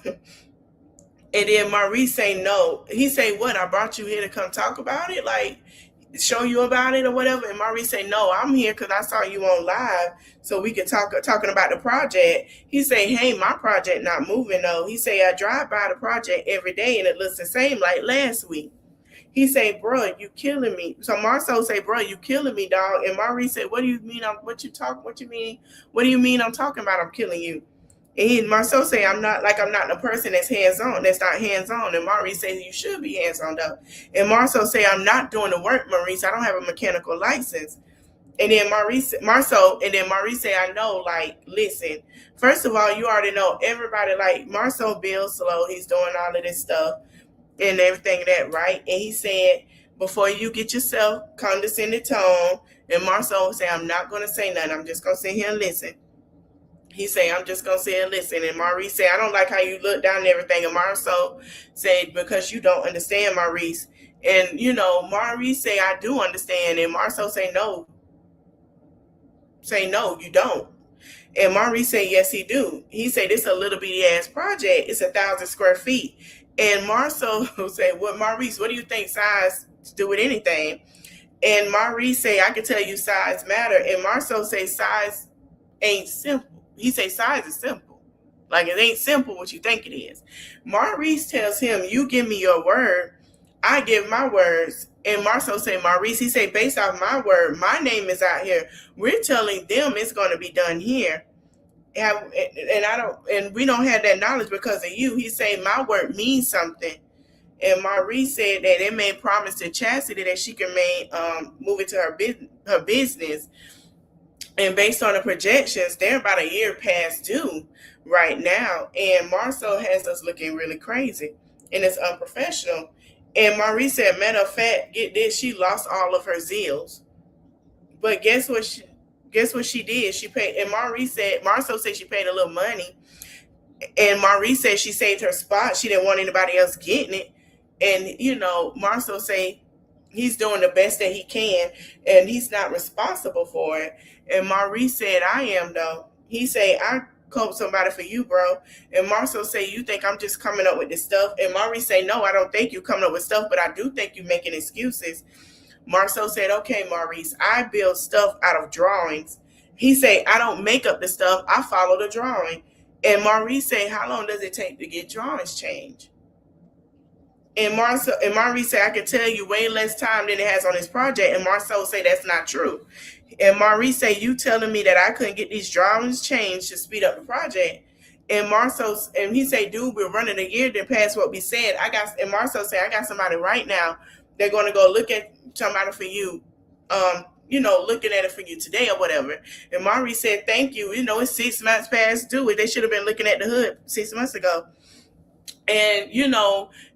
And then Maurice say no. He say, what? I brought you here to come talk about it? Like, show you about it or whatever? And Maurice say, no, I'm here because I saw you on live so we can talking about the project. He say, hey, my project not moving though. He say, I drive by the project every day and it looks the same like last week. He say, bro, you killing me. So Marceau say, bro, you killing me, dog. And Maurice said, what do you mean? What do you mean I'm talking about? I'm killing you. And Marceau say, I'm not the person that's hands-on, that's not hands-on. And Maurice say, you should be hands-on though. And Marceau say, I'm not doing the work, Maurice. I don't have a mechanical license. And then Maurice say, I know, like, listen, first of all, you already know everybody, like, Marceau Bill slow. He's doing all of this stuff and everything that, right? And he said, before you get yourself condescending tone, and Marceau say, I'm not going to say nothing. I'm just going to sit here and listen. He say, I'm just going to sit and listen. And Maurice say, I don't like how you look down and everything. And Marceau said, because you don't understand, Maurice. And, Maurice say, I do understand. And Marceau say, no. Say, no, you don't. And Maurice say, yes, he do. He say, this a little bitty ass project. It's 1,000 square feet. And Marceau say, well, Maurice, what do you think size to do with anything? And Maurice say, I can tell you size matter. And Marceau say, size ain't simple. He say size is simple. Like, it ain't simple what you think it is. Maurice tells him, you give me your word, I give my words. And Marceau say, Maurice, he say, based off my word, my name is out here. We're telling them it's going to be done here. And we don't have that knowledge because of you. He say, my word means something. And Maurice said that they made promise to Chastity that she can move into her business. And based on the projections, they're about a year past due right now. And Marceau has us looking really crazy. And it's unprofessional. And Maurice said, matter of fact, get this, she lost all of her zeals. But guess what she did? She paid, and Marceau said she paid a little money. And Maurice said she saved her spot. She didn't want anybody else getting it. And, Marceau say he's doing the best that he can, and he's not responsible for it. And Maurice said, I am, though. He say, I cope somebody for you, bro. And Marceau say, you think I'm just coming up with this stuff? And Maurice say, no, I don't think you coming up with stuff, but I do think you making excuses. Marceau said, okay, Maurice, I build stuff out of drawings. He say, I don't make up the stuff. I follow the drawing. And Maurice say, how long does it take to get drawings changed? And Maurice say, I can tell you way less time than it has on this project. And Marceau say, that's not true. And Maurice say, you telling me that I couldn't get these drawings changed to speed up the project? And he say, dude, we're running a year then past what we said. And Marceau say, I got somebody right now. They're going to go look at somebody for you, looking at it for you today or whatever. And Maurice said, thank you. It's 6 months past due. They should have been looking at the hood 6 months ago. And,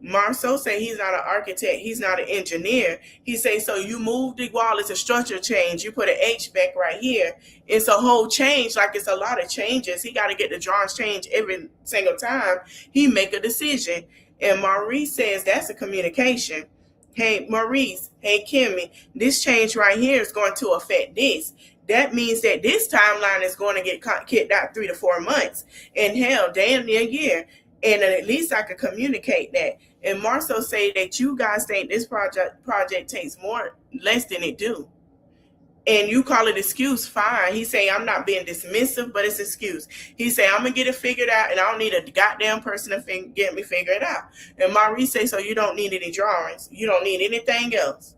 Marceau say he's not an architect. He's not an engineer. He say, so you move the wall, it's a structure change. You put an HVAC right here. It's a whole change. Like, it's a lot of changes. He got to get the drawings changed every single time he make a decision. And Maurice says that's a communication. Hey, Maurice, hey, Kimmy, this change right here is going to affect this. That means that this timeline is going to get kicked out 3 to 4 months. And hell, damn near a year. And at least I could communicate that. And Marceau say that you guys think this project takes less than it do. And you call it excuse, fine. He say, I'm not being dismissive, but it's excuse. He say, I'm going to get it figured out, and I don't need a goddamn person to get me figured out. And Maurice say, so you don't need any drawings. You don't need anything else.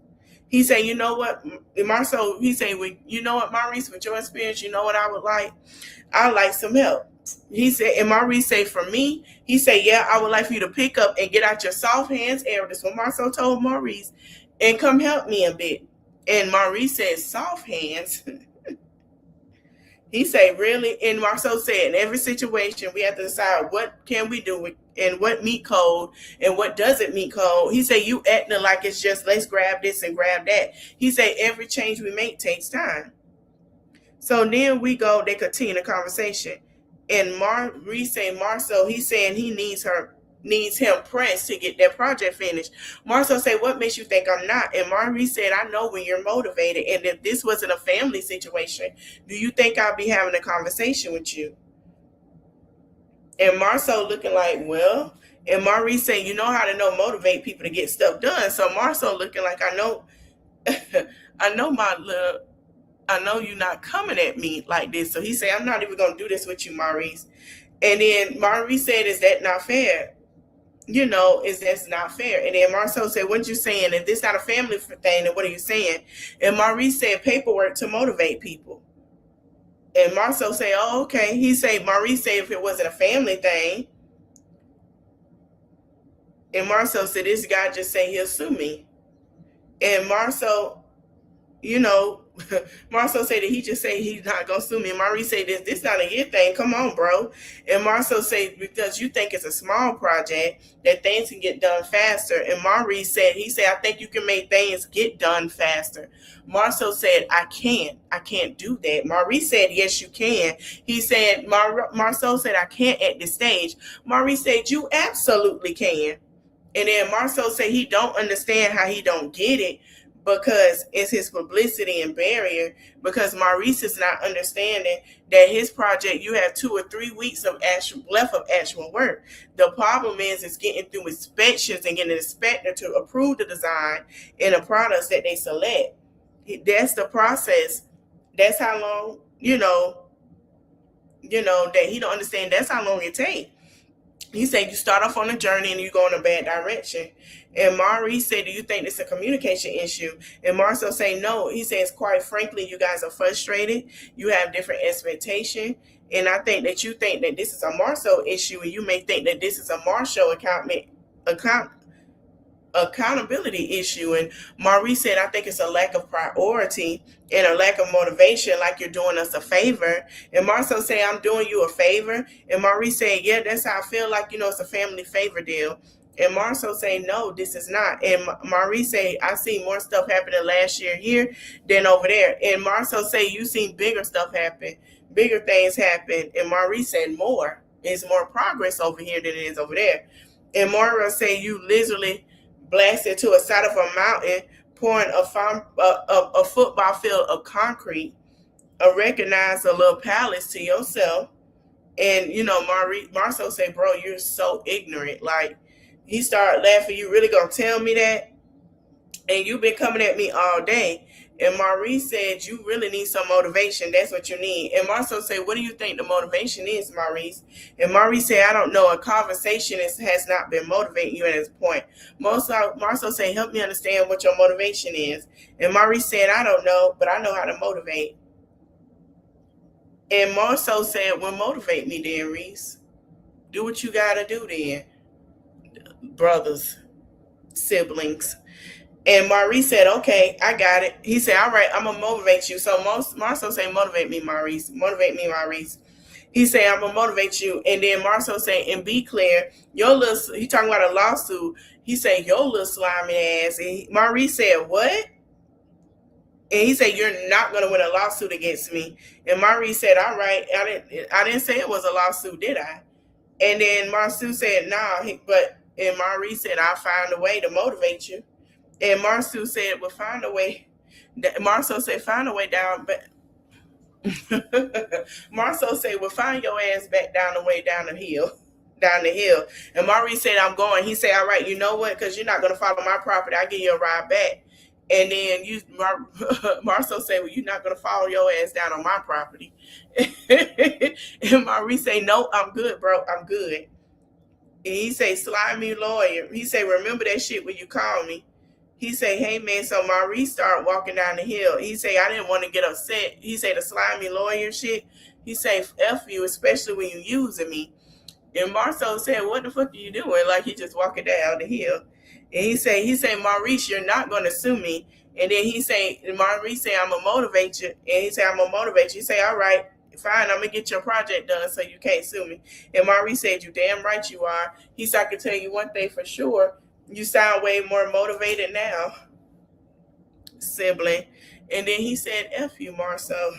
He say, you know what, Marceau, he say, well, you know what, Maurice, with your experience, you know what I would like? I would like some help. He said, and Maurice say, for me, he say, yeah, I would like for you to pick up and get out your soft hands area. That's what Marceau told Maurice, and come help me a bit. And Maurice said, soft hands. He said, really? And Marceau said, in every situation, we have to decide what can we do and what meet code and what doesn't meet code. He said, you acting like it's just let's grab this and grab that. He said, every change we make takes time. So then they continue the conversation. And Maurice say, Marceau, he's saying he needs him pressed to get that project finished. Marceau said, what makes you think I'm not? And Maurice said, I know when you're motivated. And if this wasn't a family situation, do you think I'll be having a conversation with you? And Marceau looking like, well, And Maurice said, you know how to know motivate people to get stuff done. So Marcel looking like, I know, I know my little, I know you're not coming at me like this. So he said, I'm not even gonna do this with you, Maurice. And then Maurice said, is that not fair? You know, is that's not fair? And then Marcel said, what you saying? If this not a family thing, then what are you saying? And Maurice said, paperwork to motivate people. And Marcel said, oh, okay. He said, Maurice said, if it wasn't a family thing. And Marcel said, this guy just said he'll sue me. And Marcel, you know, Marcel said that he just said he's not gonna sue me. And Maurice said this not a your thing. Come on, bro. And Marcel said because you think it's a small project that things can get done faster. And Maurice said I think you can make things get done faster. Marcel said I can't do that. Maurice said yes you can. He said Marcel said I can't at this stage. Maurice said you absolutely can. And then Marcel said he don't understand how he don't get it because it's his publicity and barrier, because Maurice is not understanding that his project, you have 2 or 3 weeks of actual work. The problem is getting through inspections and getting an inspector to approve the design and the products that they select. That's the process. That's how long, that he don't understand. That's how long it takes. He said you start off on a journey and you go in a bad direction. And Maurice said, do you think it's a communication issue? And Marcel said, no. He says, quite frankly, you guys are frustrated. You have different expectation. And I think that you think that this is a Marcel issue, and you may think that this is a Marshall accountability issue. And Maurice said, I think it's a lack of priority and a lack of motivation, like you're doing us a favor. And Marcel said, I'm doing you a favor. And Maurice said, yeah, that's how I feel, like, it's a family favor deal. And Marcel said, no, this is not. And Maurice said, I see more stuff happening last year here than over there. And Marcel said, you seen bigger stuff happen, bigger things happen. And Maurice said, more. There's more progress over here than it is over there. And Maurice said, you literally blasted to a side of a mountain, pouring a football field of concrete, recognize a little palace to yourself. And, Marcel said, bro, you're so ignorant. Like, he started laughing. You really gonna tell me that? And you've been coming at me all day. And Maurice said, you really need some motivation. That's what you need. And Marcel said, what do you think the motivation is, Maurice? And Maurice said, I don't know. A conversation has not been motivating you at this point. Marcel said, help me understand what your motivation is. And Maurice said, I don't know, but I know how to motivate. And Marcel said, well, motivate me then, Reese. Do what you got to do then. Brothers, siblings. And Maurice said, okay, I got it. He said, all right, I'm going to motivate you. So Marcel said, motivate me, Maurice. Motivate me, Maurice. He said, I'm going to motivate you. And then Marcel said, and be clear, he talking about a lawsuit. He said, your little slimy ass. And Maurice said, what? And he said, you're not going to win a lawsuit against me. And Maurice said, all right, I didn't say it was a lawsuit, did I? And then Marcel said, nah, and Maurice said, I'll find a way to motivate you. And Marcel said, well, find a way. Marcel said, find a way down. But Marcel said, well, find your ass back down the hill. And Maurice said, I'm going. He said, all right, you know what? Because you're not going to follow my property. I'll give you a ride back. And then Marcel said, well, you're not going to follow your ass down on my property. And Maurice said, no, I'm good, bro. I'm good. And he said, slimy lawyer. He said, remember that shit when you call me. He said, hey, man, so Maurice started walking down the hill. He said, I didn't want to get upset. He said, the slimy lawyer shit. He said, F you, especially when you using me. And Marcel said, what the fuck are you doing? Like, he just walking down the hill. And he said, Maurice, you're not going to sue me. And then Maurice said, I'm going to motivate you. And he said, I'm going to motivate you. He said, all right, fine, I'm going to get your project done so you can't sue me. And Maurice said, you damn right you are. He said, I can tell you one thing for sure. You sound way more motivated now, sibling. And then he said, F you, Marcel.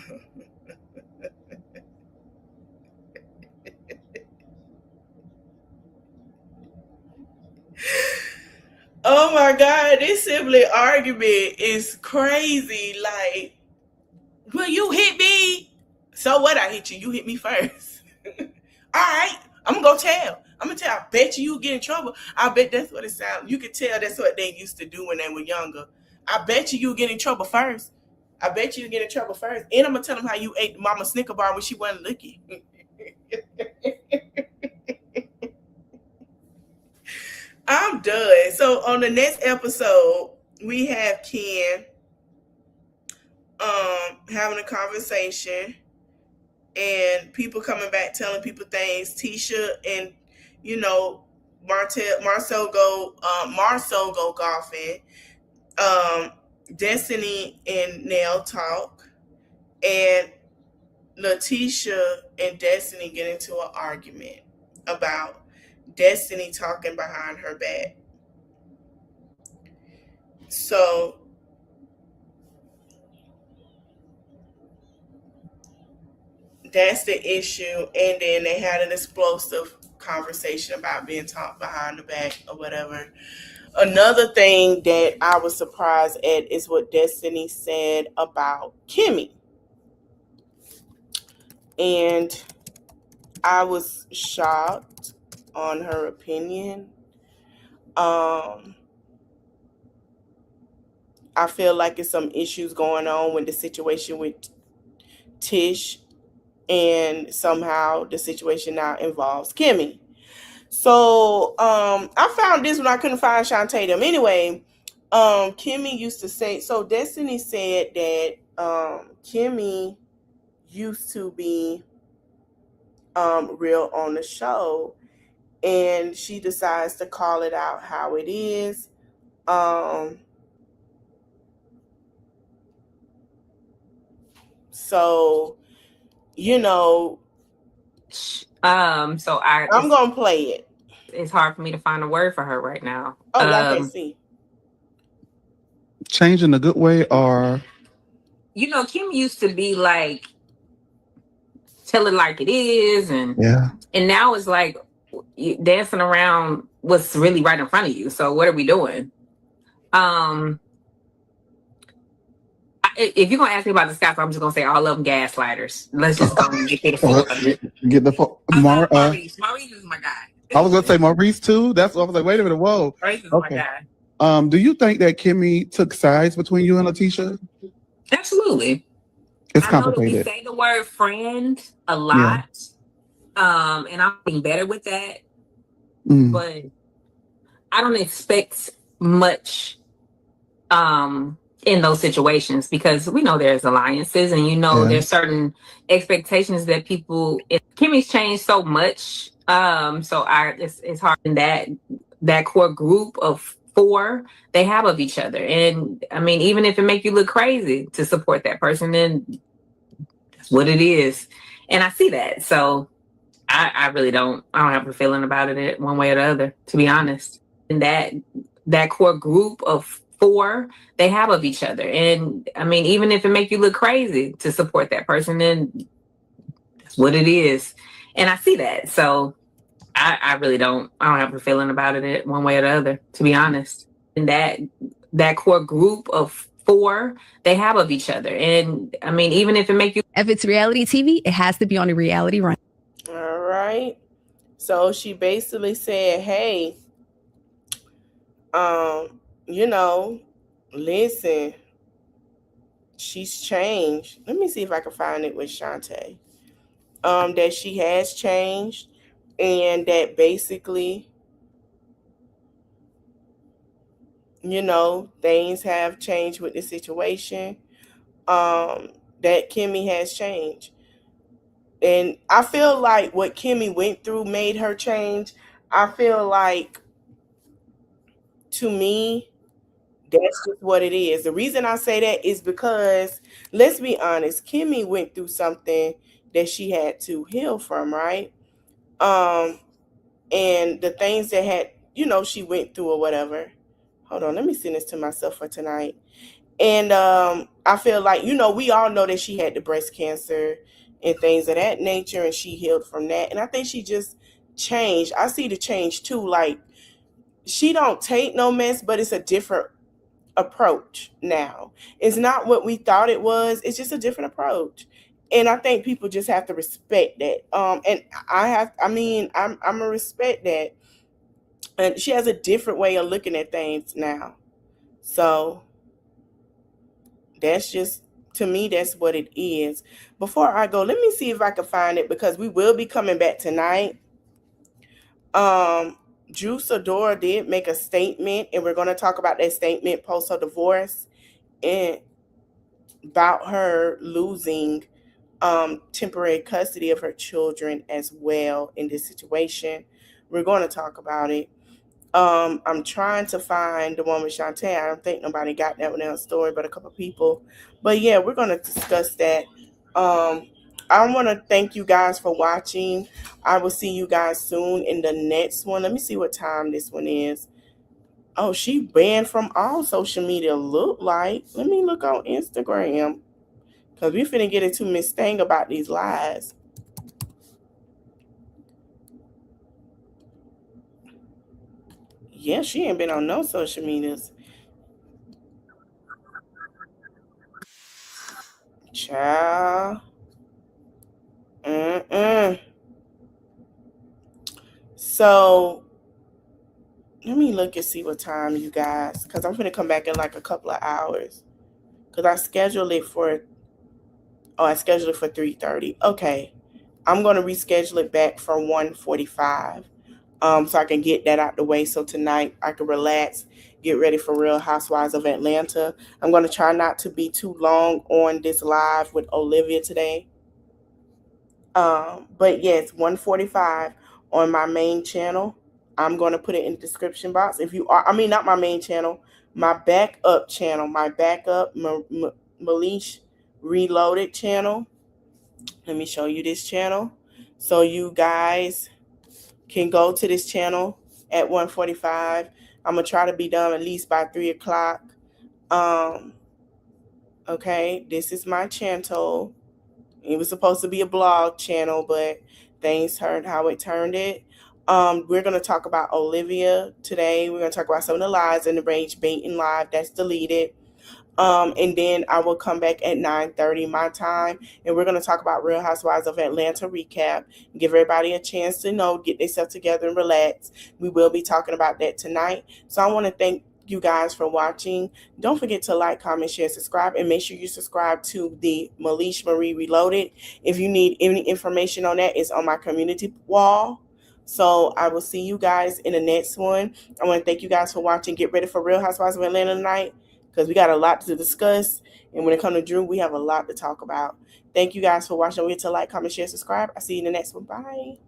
Oh my God, this sibling argument is crazy. Like, well, you hit me. So what? I hit you. You hit me first. All right, I'm going to go tell. I'm gonna tell you, I bet you get in trouble. I bet that's what it sounds. You could tell that's what they used to do when they were younger. I bet you get in trouble first. I bet you get in trouble first. And I'm gonna tell them how you ate mama Snicker bar when she wasn't looking. I'm done. So on the next episode, we have Ken having a conversation and people coming back telling people things. Tisha and Marcel go golfing. Destiny and Nell talk, and Letitia and Destiny get into an argument about Destiny talking behind her back. So that's the issue. And then they had an explosive conversation about being talked behind the back or whatever. Another thing that I was surprised at is what Destiny said about Kimmy. And I was shocked on her opinion. I feel like it's some issues going on with the situation with Tish, and somehow the situation now involves Kimmy. So I found this when I couldn't find Shantae them. Anyway, Kimmy used to say, so Destiny said that Kimmy used to be real on the show, and she decides to call it out how it is. So, So I'm gonna play it. It's hard for me to find a word for her right now. Oh, y'all can see. Change in a good way, or Kim used to be like, tell it like it is, and now it's like dancing around what's really right in front of you. So what are we doing? If you're gonna ask me about the Scots, I'm just gonna say all of them gaslighters. Let's just go and get to the phone. Get the phone. Maurice is my guy. I was gonna say Maurice too. That's what I was like. Wait a minute. Whoa. Maurice is my guy. Do you think that Kimmy took sides between you and Letitia? Absolutely. It's I complicated. know that we say the word friend a lot, and I'm getting better with that. But I don't expect much in those situations, because we know there's alliances, and there's certain expectations that people. Kimmy's changed so much, it's hard in that core group of 4 they have of each other, and I mean, even if it make you look crazy to support that person, then that's what it is, and I see that. So I really don't have a feeling about it one way or the other, to be honest. And that core group of 4 they have of each other, and I mean, even if it make you look crazy to support that person, then that's what it is, and I see that. So I really don't have a feeling about it one way or the other, to be honest. And that core group of 4 they have of each other, and I mean, even if it make you, if it's reality TV, it has to be on a reality run. All right. So she basically said, hey, listen, she's changed. Let me see if I can find it with Shantae. That she has changed, and that basically, things have changed with the situation. That Kimmy has changed. And I feel like what Kimmy went through made her change. I feel like, to me, that's just what it is. The reason I say that is because, let's be honest, Kimmy went through something that she had to heal from, right? And the things that had, she went through or whatever. Hold on, let me send this to myself for tonight. And I feel like, we all know that she had the breast cancer and things of that nature, and she healed from that. And I think she just changed. I see the change too. Like, she don't take no mess, but it's a different approach now. It's not what we thought it was. It's just a different approach. And I think people just have to respect that. And I'm gonna respect that. And she has a different way of looking at things now. So that's just, to me, that's what it is. Before I go, let me see if I can find it, because we will be coming back tonight. Drew Sadora did make a statement, and we're going to talk about that statement post her divorce and about her losing temporary custody of her children as well in this situation. We're going to talk about it. I'm trying to find the one with Shantae. I don't think nobody got that one in the story, but a couple people. But yeah, we're going to discuss that. I want to thank you guys for watching. I will see you guys soon in the next one. Let me see what time this one is. Oh, she banned from all social media, look like. Let me look on Instagram, because we finna get into Miss Thing about these lies. Yeah, she ain't been on no social medias. Child. So let me look and see what time, you guys, because I'm gonna come back in like a couple of hours. Because I scheduled it for 3:30. Okay, I'm gonna reschedule it back for 1:45. So I can get that out the way. So tonight I can relax, get ready for Real Housewives of Atlanta. I'm gonna try not to be too long on this live with Olivia today. But yes, 1:45 on my main channel. I'm going to put it in the description box. If you are, not my main channel, my backup channel, my backup Malish Reloaded channel. Let me show you this channel. So you guys can go to this channel at 1:45. I'm going to try to be done at least by 3 o'clock. Okay, this is my channel. It was supposed to be a blog channel, but things turned how it turned it. We're going to talk about Olivia today. We're going to talk about some of the lies in the Rage Baiting Live that's deleted. And then I will come back at 9:30 my time, and we're going to talk about Real Housewives of Atlanta recap, give everybody a chance to get themselves together and relax. We will be talking about that tonight. So I want to thank you guys for watching. Don't forget to like, comment, share, subscribe, and make sure you subscribe to the Malish Marie Reloaded. If you need any information on that, it's on my community wall. So I will see you guys in the next one. I want to thank you guys for watching. Get ready for Real Housewives of Atlanta tonight, because we got a lot to discuss. And when it comes to Drew, we have a lot to talk about. Thank you guys for watching. Don't forget to like, comment, share, subscribe. I'll see you in the next one. Bye.